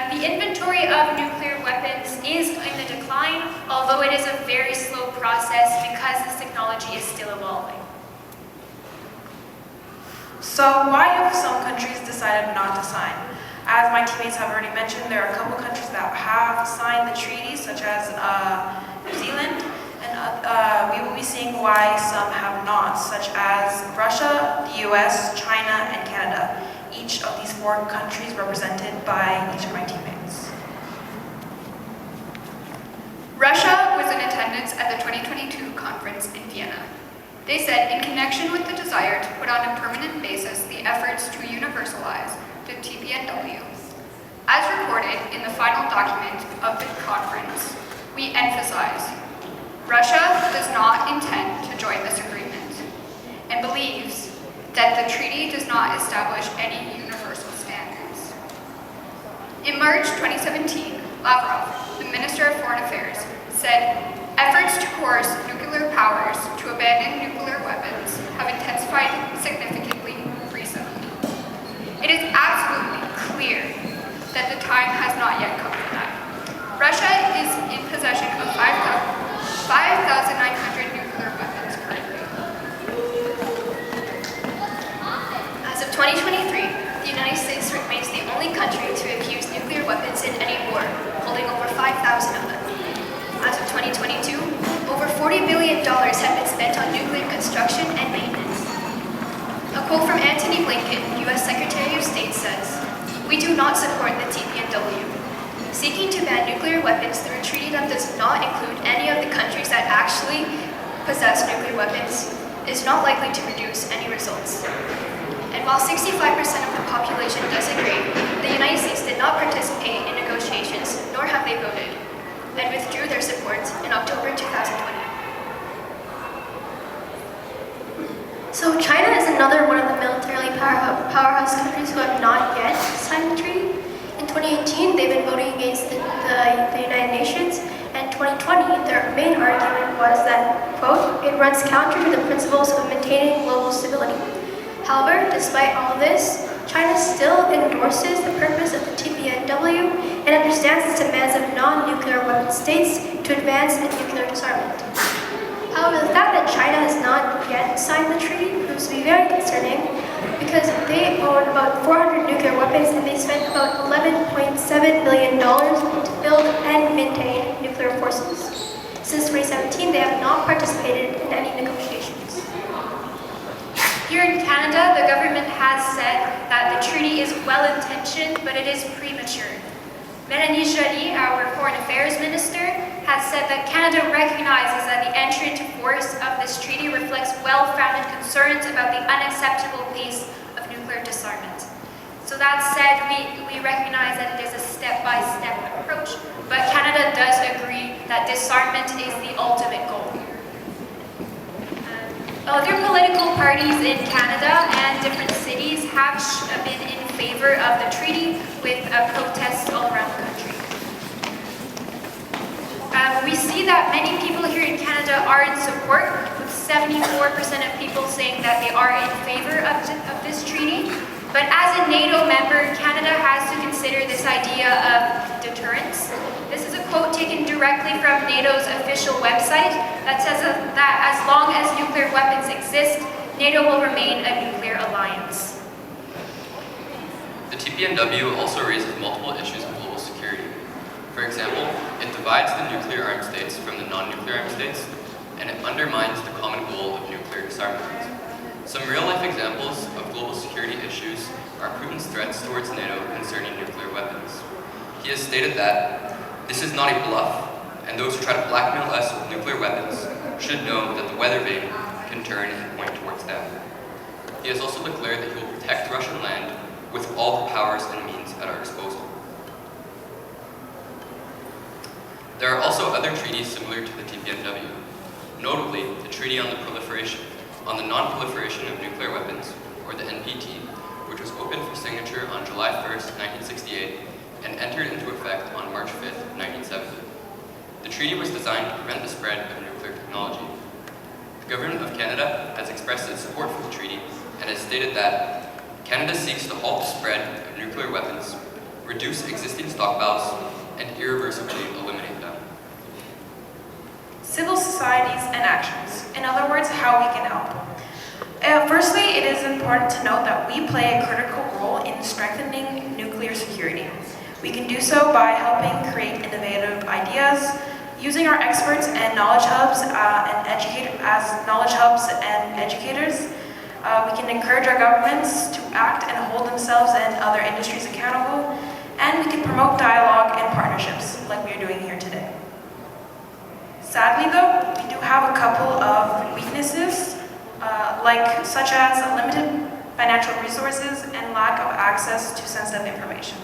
The inventory of nuclear weapons is in the decline, although it is a very slow process because this technology is still evolving. So why have some countries decided not to sign? As my teammates have already mentioned, there are a couple countries that have signed the treaty, such as New Zealand, and we will be seeing why some have not, such as Russia, the US, China, and Canada. Each of these 4 countries represented by each of my teammates. Russia was in attendance at the 2022 conference in Vienna. They said, in connection with the desire to put on a permanent basis the efforts to universalize the TPNW. As reported in the final document of the conference, we emphasize, Russia does not intend to join this agreement and believes that the treaty does not establish any universal standards. In March 2017, Lavrov, the Minister of Foreign Affairs, said, efforts to coerce nuclear powers to abandon nuclear weapons have intensified significantly recently. It is absolutely clear that the time has not yet come for that. Russia is in possession of 5,900 nuclear weapons currently. As of 2023, the United States remains the only country to have used nuclear weapons in any war, holding over 5,000 of them. As of 2022, over $40 billion have been spent on nuclear construction and maintenance. A quote from Antony Blinken, U.S. Secretary of State says, "We do not support the TPNW. Seeking to ban nuclear weapons through a treaty that does not include any of the countries that actually possess nuclear weapons is not likely to produce any results." And while 65% of the population does agree, the United States did not participate in negotiations, nor have they voted, and withdrew their support in October 2020. So China is another one of the militarily powerhouse countries who have not yet signed the treaty. In 2018, they've been voting against the United Nations, and 2020, their main argument was that, quote, it runs counter to the principles of maintaining global stability. However, despite all this, China still endorses the purpose of the TPNW and understands its demands of non-nuclear weapon states to advance nuclear disarmament. However, the fact that China has not yet signed the treaty proves to be very concerning because they own about 400 nuclear weapons and they spent about $11.7 billion to build and maintain nuclear forces. Since 2017, they have not participated in any negotiations. Here in Canada, the government has said that the treaty is well-intentioned, but it is premature. Mélanie Joly, our Foreign Affairs Minister, has said that Canada recognizes that the entry into force of this treaty reflects well-founded concerns about the unacceptable pace of nuclear disarmament. So that said, we recognize that it is a step-by-step approach, but Canada does agree that disarmament is the ultimate goal. Other political parties in Canada and different cities have been in favor of the treaty with protests all around the country. We see that many people here in Canada are in support, with 74% of people saying that they are in favor of this treaty. But as a NATO member, Canada has to consider this idea of deterrence. This is a quote taken directly from NATO's official website that says that as long as nuclear weapons exist, NATO will remain a nuclear alliance. The TPNW also raises multiple issues of global security. For example, it divides the nuclear-armed states from the non-nuclear-armed states, and it undermines the common goal of nuclear disarmament. Some real-life examples of global security issues are Putin's threats towards NATO concerning nuclear weapons. He has stated that this is not a bluff, and those who try to blackmail us with nuclear weapons should know that the weather vane can turn and point towards them. He has also declared that he will protect Russian land with all the powers and means at our disposal. There are also other treaties similar to the TPNW, notably the Treaty on the Non-Proliferation of Nuclear Weapons, or the NPT, which was opened for signature on July 1st, 1968, and entered into effect on March 5th, 1970. The treaty was designed to prevent the spread of nuclear technology. The Government of Canada has expressed its support for the treaty and has stated that Canada seeks to halt the spread of nuclear weapons, reduce existing stockpiles, and irreversibly eliminate them. Civil societies and actions. In other words, how we can help. Firstly, it is important to note that we play a critical role in strengthening nuclear security. We can do so by helping create innovative ideas, using our experts and knowledge hubs as knowledge hubs and educators. We can encourage our governments to act and hold themselves and other industries accountable, and we can promote dialogue and partnerships like we are doing here today. Sadly though, we do have a couple of weaknesses, such as limited financial resources and lack of access to sensitive information.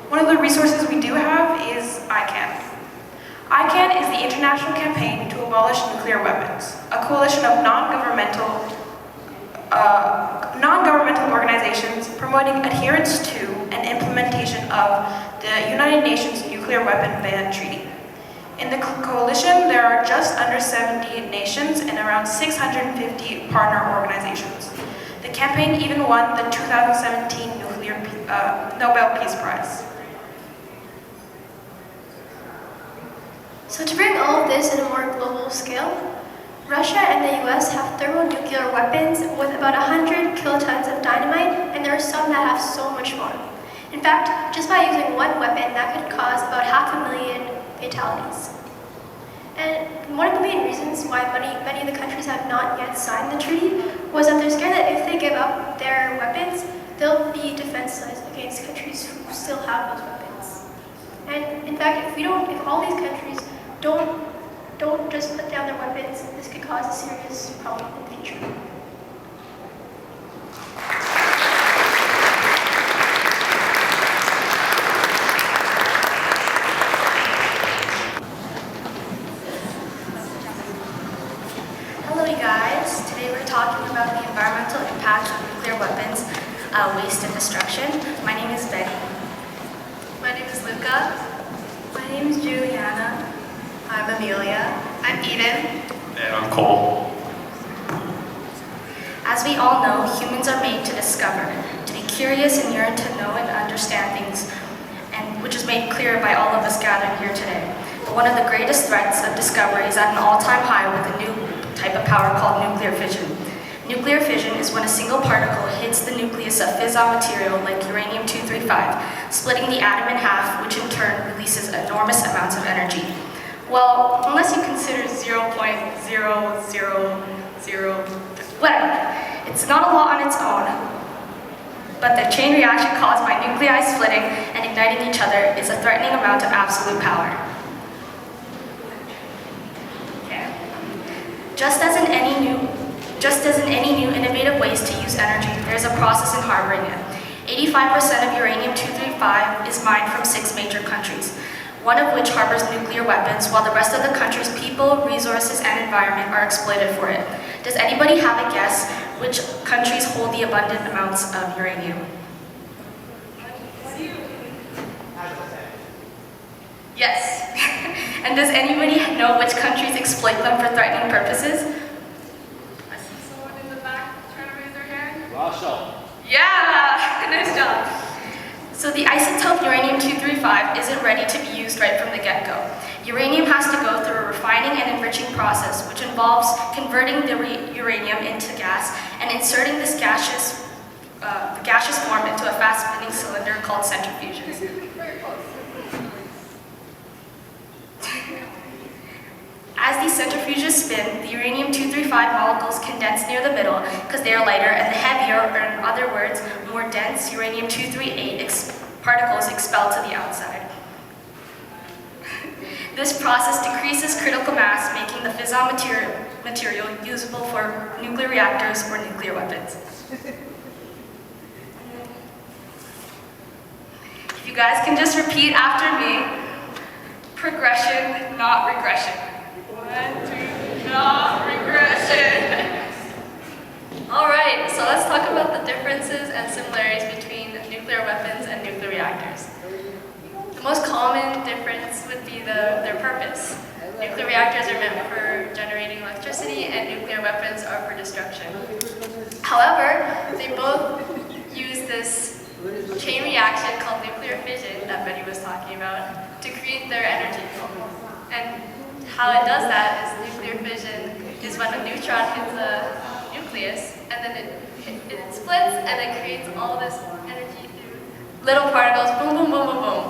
One of the resources we do have is ICANN. ICANN is the International Campaign to Abolish Nuclear Weapons, a coalition of non-governmental organizations promoting adherence to and implementation of the United Nations Nuclear Weapon Ban Treaty. In the coalition, there are just under 70 nations and around 650 partner organizations. The campaign even won the 2017 Nobel Peace Prize. So to bring all of this in a more global scale, Russia and the US have thermonuclear weapons with about 100 kilotons of dynamite, and there are some that have so much more. In fact, just by using one weapon, that could cause about 500,000 fatalities. And one of the main reasons why many of the countries have not yet signed the treaty was that they're scared that if they give up their weapons, they'll be defenseless against countries who still have those weapons. And in fact, if all these countries don't just put down their weapons, this could cause a serious problem in the future. Hello, you guys. Today we're talking about the impact of nuclear weapons, waste and destruction. My name is Betty. My name is Luca. My name is Juliana. I'm Amelia. I'm Eden. And I'm Cole. As we all know, humans are made to discover, to be curious and yearn to know and understand things, and which is made clear by all of us gathered here today. But one of the greatest threats of discovery is at an all-time high with a new type of power called nuclear fission. Nuclear fission is when a single particle hits the nucleus of fissile material like uranium-235, splitting the atom in half, which in turn releases enormous amounts of energy. Well, unless you consider 0.0000, whatever. It's not a law on its own, but the chain reaction caused by nuclei splitting and igniting each other is a threatening amount of absolute power. Okay. Just as in any new innovative ways to use energy, there is a process in harboring it. 85% of uranium-235 is mined from 6 major countries, one of which harbors nuclear weapons, while the rest of the country's people, resources, and environment are exploited for it. Does anybody have a guess which countries hold the abundant amounts of uranium? Yes. And does anybody know which countries exploit them for threatening purposes? I see someone in the back trying to raise their hand. Russia. Yeah, nice job. So the isotope uranium-235 isn't ready to be used right from the get-go. Uranium has to go through a refining and enriching process, which involves converting the uranium into gas and inserting this gaseous form into a fast-spinning cylinder called centrifuges. As these centrifuges spin, the uranium-235 molecules condense near the middle because they are lighter, and the heavier, or in other words, more dense uranium-238 particles expelled to the outside. This process decreases critical mass, making the fissile material usable for nuclear reactors or nuclear weapons. If you guys can just repeat after me, progression, not regression. 1, 2, not regression. All right, so let's talk about the differences and similarities between nuclear weapons and nuclear reactors. The most common difference would be their purpose. Nuclear reactors are meant for generating electricity, and nuclear weapons are for destruction. However, they both use this chain reaction called nuclear fission that Betty was talking about to create their energy. And how it does that is nuclear fission is when a neutron hits the nucleus, and then it splits, and it creates all this energy through little particles, boom, boom, boom, boom, boom.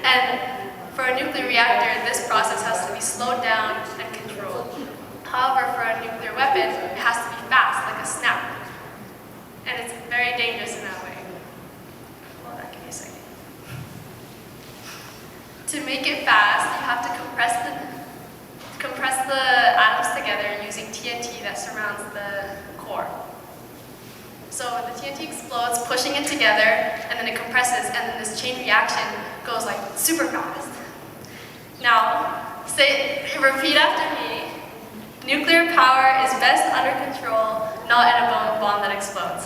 And for a nuclear reactor, this process has to be slowed down and controlled. However, for a nuclear weapon, it has to be fast, like a snap. And it's very dangerous in that way. Hold on, give me a second. To make it fast, you have to compress the atoms together using TNT that surrounds the core. So the TNT explodes, pushing it together, and then it compresses, and then this chain reaction goes like super fast. Now, repeat after me. Nuclear power is best under control, not in a bomb that explodes.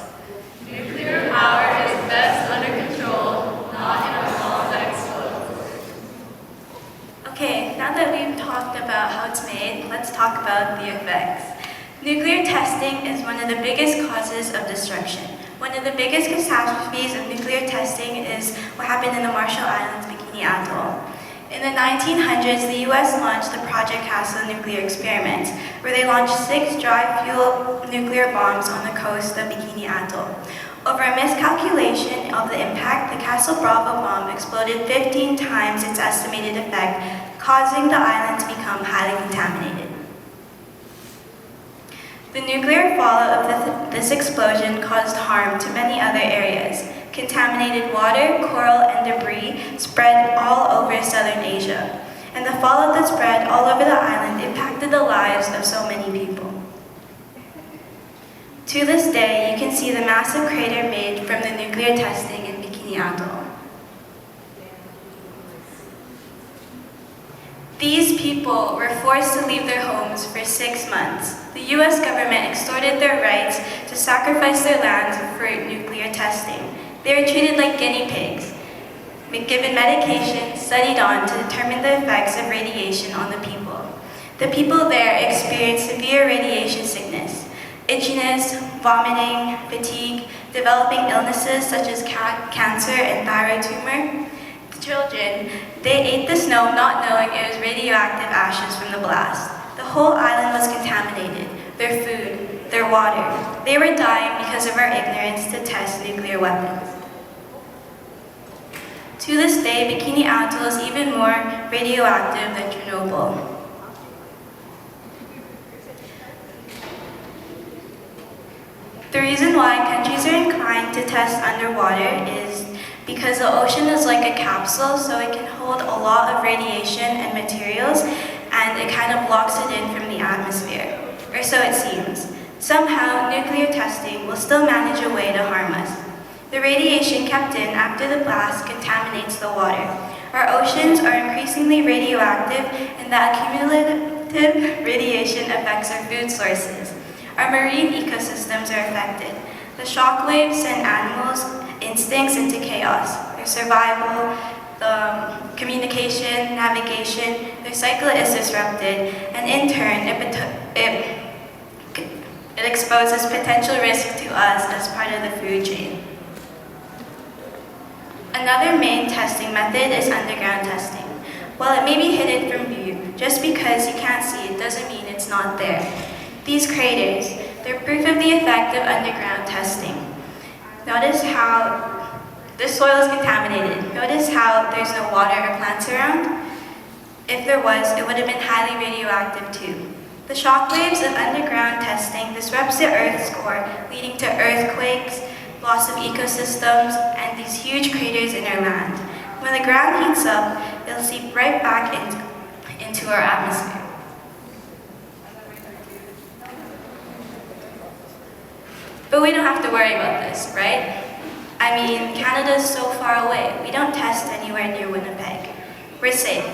Nuclear power is best under control, not in a bomb that explodes. Okay, now that we've talked about how it's made, let's talk about the effects. Nuclear testing is one of the biggest causes of destruction. One of the biggest catastrophes of nuclear testing is what happened in the Marshall Islands, Bikini Atoll. In the 1900s, the US launched the Project Castle nuclear experiment, where they launched 6 dry-fuel nuclear bombs on the coast of Bikini Atoll. Over a miscalculation of the impact, the Castle Bravo bomb exploded 15 times its estimated effect, causing the island to become highly contaminated. The nuclear fallout of this explosion caused harm to many other areas. Contaminated water, coral, and debris spread all over southern Asia, and the fallout that spread all over the island impacted the lives of so many people. To this day, you can see the massive crater made from the nuclear testing in Bikini Atoll. These people were forced to leave their homes for 6 months. The US government extorted their rights to sacrifice their lands for nuclear testing. They were treated like guinea pigs, given medication studied on to determine the effects of radiation on the people. The people there experienced severe radiation sickness, itchiness, vomiting, fatigue, developing illnesses such as cancer and thyroid tumor. The children, they ate the snow not knowing it was radioactive ashes from the blast. The whole island was contaminated, their food, their water. They were dying because of our ignorance to test nuclear weapons. To this day, Bikini Atoll is even more radioactive than Chernobyl. The reason why countries are inclined to test underwater is because the ocean is like a capsule, so it can hold a lot of radiation and materials, and it kind of blocks it in from the atmosphere, or so it seems. Somehow, nuclear testing will still manage a way to harm us. The radiation kept in after the blast contaminates the water. Our oceans are increasingly radioactive, and the accumulative radiation affects our food sources. Our marine ecosystems are affected. The shock waves send animals' instincts into chaos. Their survival, communication, navigation, their cycle is disrupted, and in turn, it exposes potential risk to us as part of the food chain. Another main testing method is underground testing. While it may be hidden from view, just because you can't see it doesn't mean it's not there. These craters, they're proof of the effect of underground testing. Notice how this soil is contaminated. Notice how there's no water or plants around. If there was, it would have been highly radioactive too. The shock waves of underground testing disrupts the Earth's core, leading to earthquakes, loss of ecosystems, and these huge craters in our land. When the ground heats up, it'll seep right back into our atmosphere. But we don't have to worry about this, right? I mean, Canada's so far away. We don't test anywhere near Winnipeg. We're safe.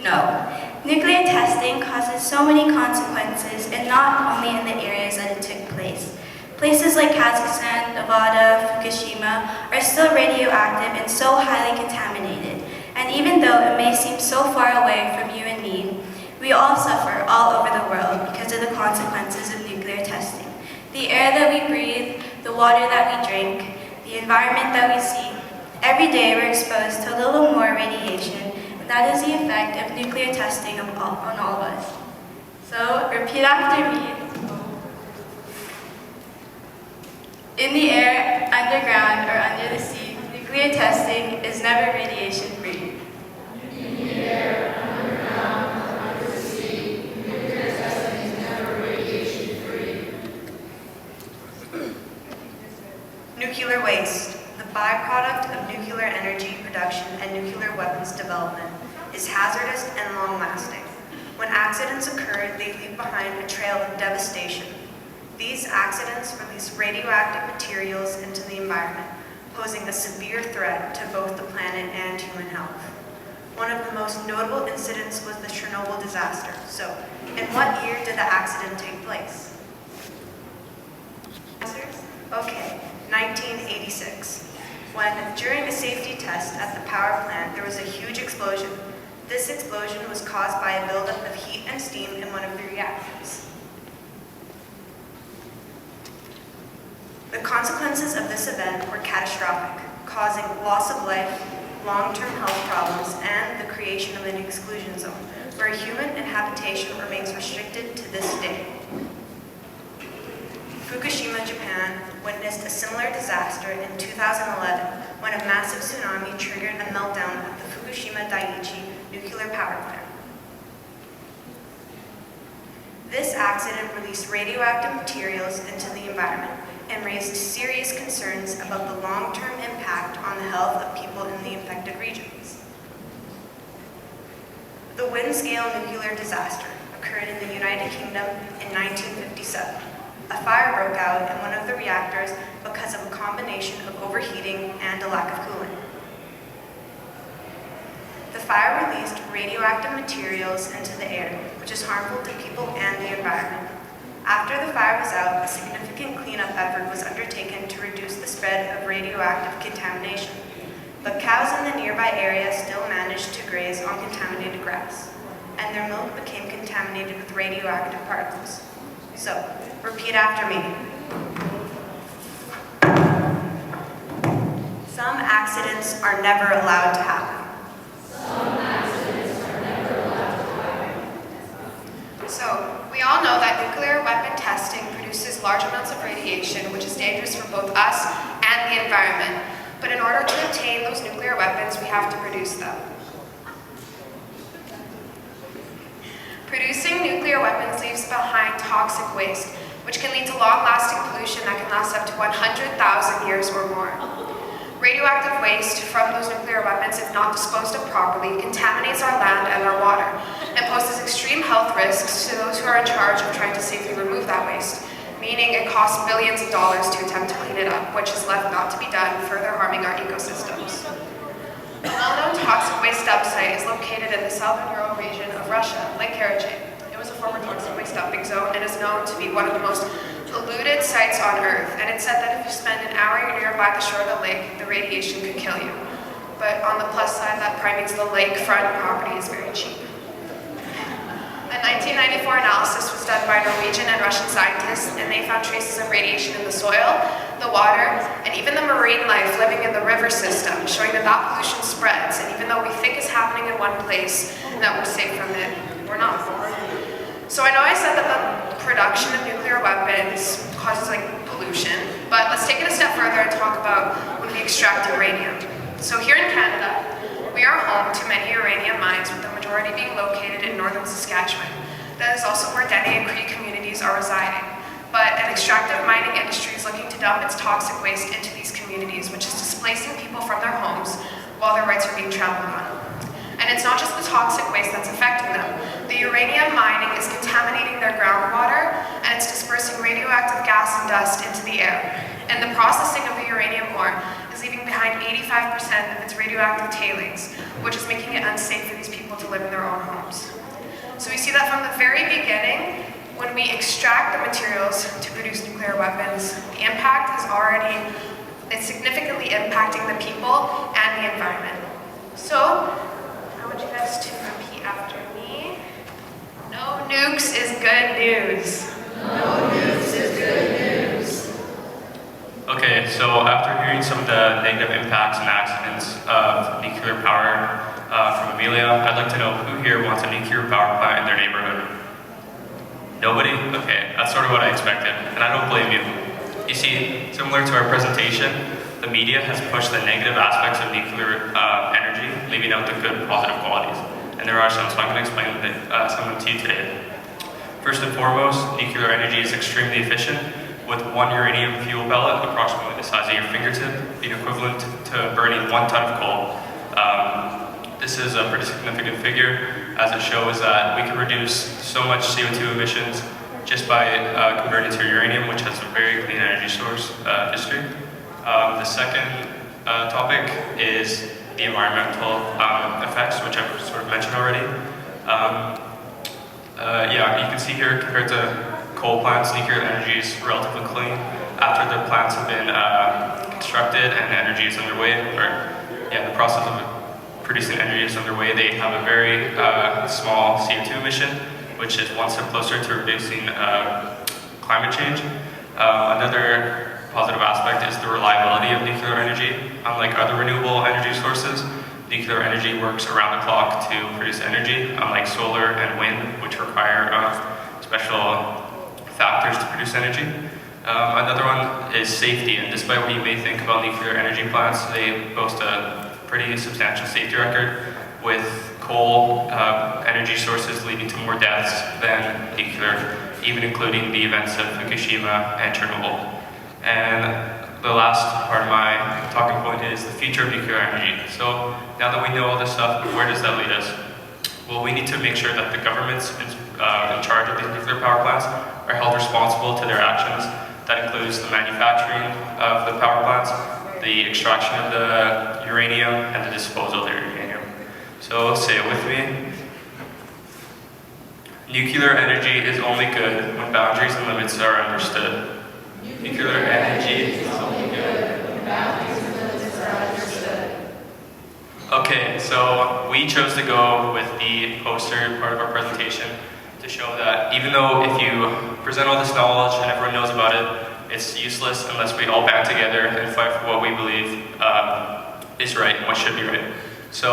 No. Nuclear testing causes so many consequences, and not only in the areas that it took place. Places like Kazakhstan, Nevada, Fukushima are still radioactive and so highly contaminated. And even though it may seem so far away from you and me, we all suffer all over the world because of the consequences of nuclear testing. The air that we breathe, the water that we drink, the environment that we see. Every day we're exposed to a little more radiation, and that is the effect of nuclear testing on all of us. So, repeat after me. In the air, underground, or under the sea, nuclear testing is never radiation-free. In the air, underground, or under the sea, nuclear testing is never radiation-free. Nuclear waste, the byproduct of nuclear energy production and nuclear weapons development, is hazardous and long-lasting. When accidents occur, they leave behind a trail of devastation. These accidents release radioactive materials into the environment, posing a severe threat to both the planet and human health. One of the most notable incidents was the Chernobyl disaster. So, in what year did the accident take place? Answers? Okay, 1986. When, during a safety test at the power plant, there was a huge explosion. This explosion was caused by a buildup of heat and steam in one of the reactors. The consequences of this event were catastrophic, causing loss of life, long-term health problems, and the creation of an exclusion zone, where human habitation remains restricted to this day. Fukushima, Japan, witnessed a similar disaster in 2011 when a massive tsunami triggered a meltdown at the Fukushima Daiichi nuclear power plant. This accident released radioactive materials into the environment and raised serious concerns about the long-term impact on the health of people in the affected regions. The Windscale nuclear disaster occurred in the United Kingdom in 1957. A fire broke out in one of the reactors because of a combination of overheating and a lack of cooling. The fire released radioactive materials into the air, which is harmful to people and the environment. After the fire was out, a significant cleanup effort was undertaken to reduce the spread of radioactive contamination. But cows in the nearby area still managed to graze on contaminated grass, and their milk became contaminated with radioactive particles. So, repeat after me. Some accidents are never allowed to happen. So, we all know that nuclear weapon testing produces large amounts of radiation, which is dangerous for both us and the environment. But in order to obtain those nuclear weapons, we have to produce them. Producing nuclear weapons leaves behind toxic waste, which can lead to long-lasting pollution that can last up to 100,000 years or more. Radioactive waste from those nuclear weapons, if not disposed of properly, contaminates our land and our water, and poses extreme health risks to those who are in charge of trying to safely remove that waste, meaning it costs billions of dollars to attempt to clean it up, which is left not to be done, further harming our ecosystems. The well-known toxic waste dump site is located in the southern Ural region of Russia, Lake Collegiate. It was a former toxic waste dumping zone and is known to be one of the most polluted sites on Earth, and it's said that if you spend an hour nearby the shore of the lake, the radiation could kill you. But on the plus side, that probably means the lakefront property is very cheap. A 1994 analysis was done by Norwegian and Russian scientists, and they found traces of radiation in the soil, the water, and even the marine life living in the river system, showing that that pollution spreads, and even though we think it's happening in one place and that we're safe from it, we're not. So I know I said that the production of nuclear weapons causes pollution, but let's take it a step further and talk about when we extract uranium. So here in Canada, we are home to many uranium mines, with the majority being located in northern Saskatchewan. That is also where Dene and Cree communities are residing. But an extractive mining industry is looking to dump its toxic waste into these communities, which is displacing people from their homes while their rights are being trampled on. And it's not just the toxic waste that's affecting them. The uranium mining is contaminating their groundwater, and it's dispersing radioactive gas and dust into the air. And the processing of the uranium ore is leaving behind 85% of its radioactive tailings, which is making it unsafe for these people to live in their own homes. So we see that from the very beginning, when we extract the materials to produce nuclear weapons, the impact is it's significantly impacting the people and the environment. So, I want you guys to repeat after me. No nukes is good news. No nukes is good news. Okay, so after hearing some of the negative impacts and accidents of nuclear power from Amelia, I'd like to know who here wants a nuclear power plant in their neighborhood? Nobody? Okay, that's sort of what I expected, and I don't blame you. You see, similar to our presentation, the media has pushed the negative aspects of nuclear energy, leaving out the good, positive qualities. And there are some, so I'm going to explain some of them to you today. First and foremost, nuclear energy is extremely efficient, with one uranium fuel pellet, approximately the size of your fingertip, being equivalent to burning 1 ton of coal. This is a pretty significant figure, as it shows that we can reduce so much CO2 emissions just by converting to uranium, which has a very clean energy source history. The second topic is the environmental effects, which I've sort of mentioned already. Yeah, you can see here, compared to coal plants, nuclear energy is relatively clean. After the plants have been constructed and energy is underway, the process of producing energy is underway, they have a very small CO2 emission, which is one step closer to reducing climate change. Another positive aspect is the reliability of nuclear energy. Unlike other renewable energy sources, nuclear energy works around the clock to produce energy, unlike solar and wind, which require special factors to produce energy. Another one is safety, and despite what you may think about nuclear energy plants, they boast a pretty substantial safety record, with coal energy sources leading to more deaths than nuclear, even including the events of Fukushima and Chernobyl. And the last part of my talking point is the future of nuclear energy. So now that we know all this stuff, where does that lead us? Well, we need to make sure that the governments in charge of these nuclear power plants are held responsible to their actions. That includes the manufacturing of the power plants, the extraction of the uranium, and the disposal of the uranium. So say it with me. Nuclear energy is only good when boundaries and limits are understood. Nuclear energy is only good when boundaries and limits are understood. Okay, so we chose to go with the poster part of our presentation to show that even though if you present all this knowledge and everyone knows about it, it's useless unless we all band together and fight for what we believe is right and what should be right. So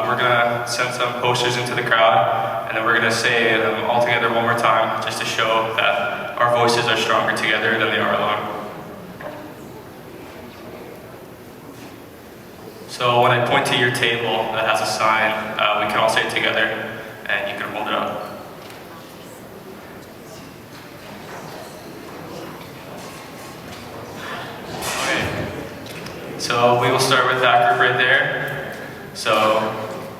we're gonna send some posters into the crowd, and then we're gonna say them all together one more time, just to show that our voices are stronger together than they are alone. So when I point to your table that has a sign, we can all say it together, and you can hold it up. Okay. So we will start with that group right there. So,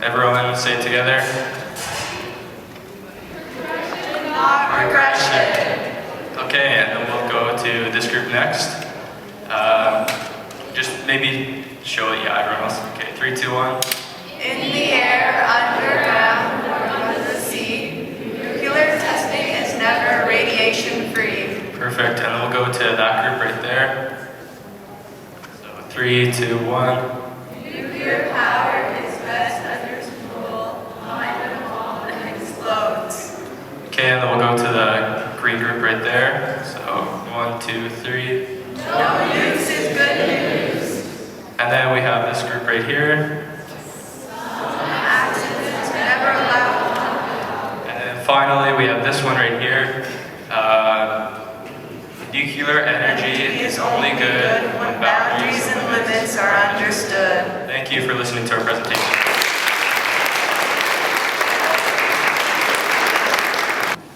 everyone say it together. Not regression. Okay, and then we'll go to this group next. Just maybe show it, yeah, everyone else. Okay, 3, 2, 1. In the air, underground, or under the sea, nuclear testing is never radiation-free. Perfect, and then we'll go to that group right there. So, 3, 2, 1. Nuclear power is best under control, behind a bomb and explodes. Okay, and then we'll go to the green group right there. So 1, 2, 3. No use is good news. And then we have this group right here. Accidents never allowed. And then finally we have this one right here. Nuclear energy is only good when boundaries and limits are understood. Thank you for listening to our presentation.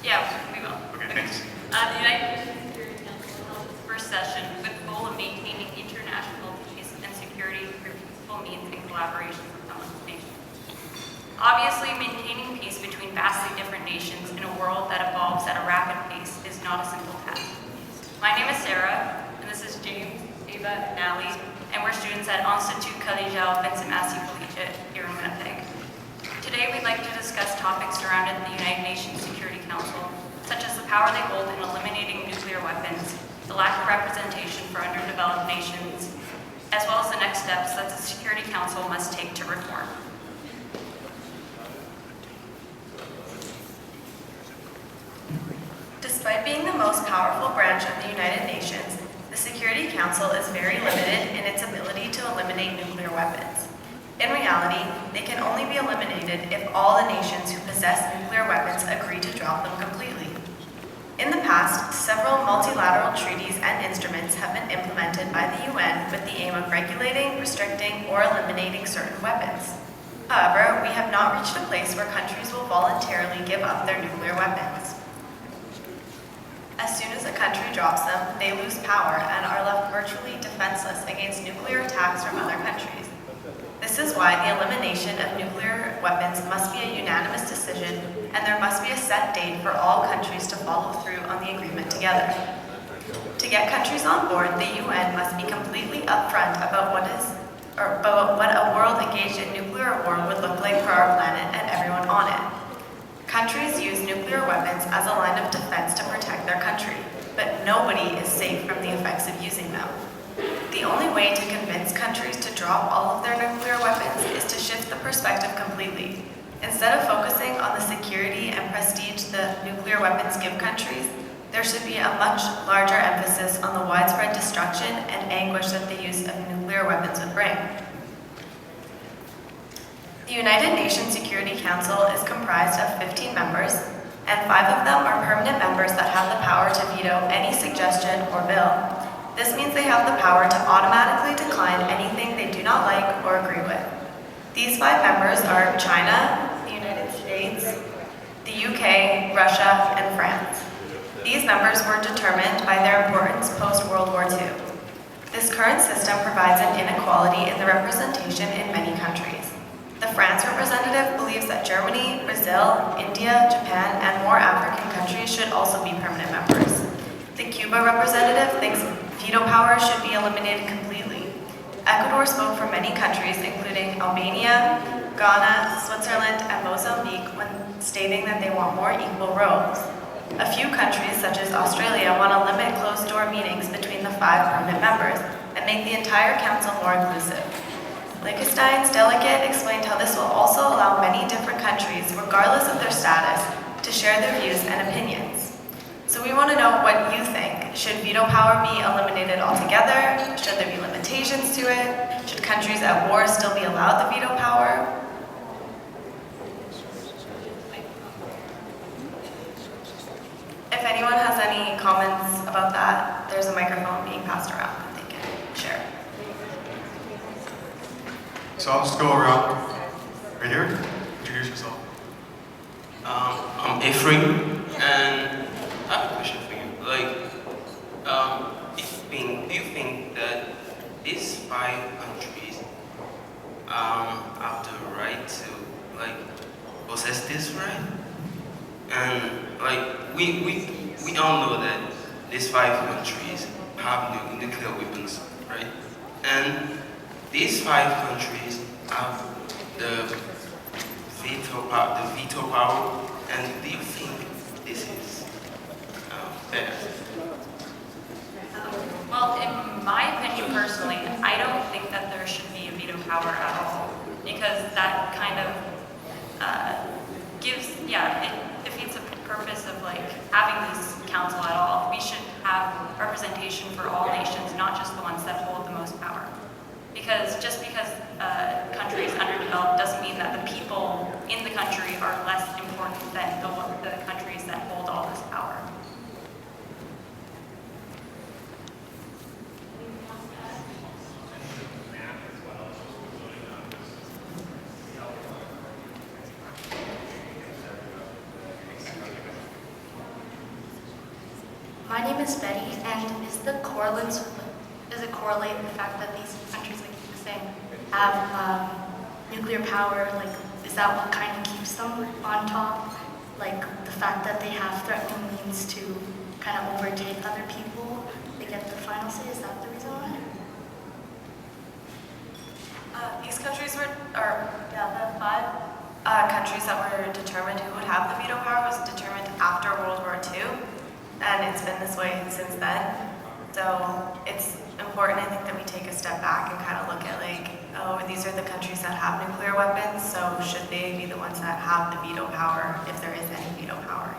Yeah, we will. Okay, thanks. The United Nations Security Council held its first session with the goal of maintaining international peace and security through peaceful means and collaboration among nations. Obviously, maintaining peace between vastly different nations in a world that evolves at a rapid pace is not a simple task. My name is Sarah, and this is James, Ava, and Natalie, and we're students at Institut Collegial, Vincent, Massey, Collegiate here in Winnipeg. Today, we'd like to discuss topics surrounding the United Nations Security Council, such as the power they hold in eliminating nuclear weapons, the lack of representation for underdeveloped nations, as well as the next steps that the Security Council must take to reform. Despite being the most powerful branch of the United Nations, the Security Council is very limited in its ability to eliminate nuclear weapons. In reality, they can only be eliminated if all the nations who possess nuclear weapons agree to drop them completely. In the past, several multilateral treaties and instruments have been implemented by the UN with the aim of regulating, restricting, or eliminating certain weapons. However, we have not reached a place where countries will voluntarily give up their nuclear weapons. As soon as a country drops them, they lose power and are left virtually defenseless against nuclear attacks from other countries. This is why the elimination of nuclear weapons must be a unanimous decision, and there must be a set date for all countries to follow through on the agreement together. To get countries on board, the UN must be completely upfront about what a world engaged in nuclear war would look like for our planet and everyone on it. Countries use nuclear weapons as a line of defense to protect their country, but nobody is safe from the effects of using them. The only way to convince countries to drop all of their nuclear weapons is to shift the perspective completely. Instead of focusing on the security and prestige the nuclear weapons give countries, there should be a much larger emphasis on the widespread destruction and anguish that the use of nuclear weapons would bring. The United Nations Security Council is comprised of 15 members, and 5 of them are permanent members that have the power to veto any suggestion or bill. This means they have the power to automatically decline anything they do not like or agree with. These 5 members are China, the United States, the UK, Russia, and France. These members were determined by their importance post-World War II. This current system provides an inequality in the representation in many countries. The France representative believes that Germany, Brazil, India, Japan, and more African countries should also be permanent members. The Cuba representative thinks veto power should be eliminated completely. Ecuador spoke for many countries, including Albania, Ghana, Switzerland, and Mozambique when stating that they want more equal roles. A few countries, such as Australia, want to limit closed-door meetings between the 5 permanent members and make the entire council more inclusive. Liechtenstein's delegate explained how this will also allow many different countries, regardless of their status, to share their views and opinions. So we want to know what you think. Should veto power be eliminated altogether? Should there be limitations to it? Should countries at war still be allowed the veto power? If anyone has any comments about that, there's a microphone being passed around that they can share. So I'll just go around right here. Introduce yourself. I'm Ephraim, and I have a question for you. Do you think that these 5 countries have the right to possess this right? And we all know that these 5 countries have nuclear weapons, right? And these 5 countries have the veto power. And do you think this is fair? Well, in my opinion personally, I don't think that there should be a veto power at all, because that kind of it defeats the purpose of having this council at all. We should have representation for all nations, not just the ones that hold the most power. Because just because a country is underdeveloped doesn't mean that the people in the country are less important than the countries that hold all this power. My name is Betty, and does it correlate the fact that these countries, like you were saying, have nuclear power? Is that what kind of keeps them on top? The fact that they have threatening means to kind of overtake other people, they get the final say. Is that the reason why? These countries the 5 countries that were determined who would have the veto power was determined after World War II, and it's been this way since then. So it's important, I think, that we take a step back and kind of look at these are the countries that have nuclear weapons, so should they be the ones that have the veto power if there is any veto power?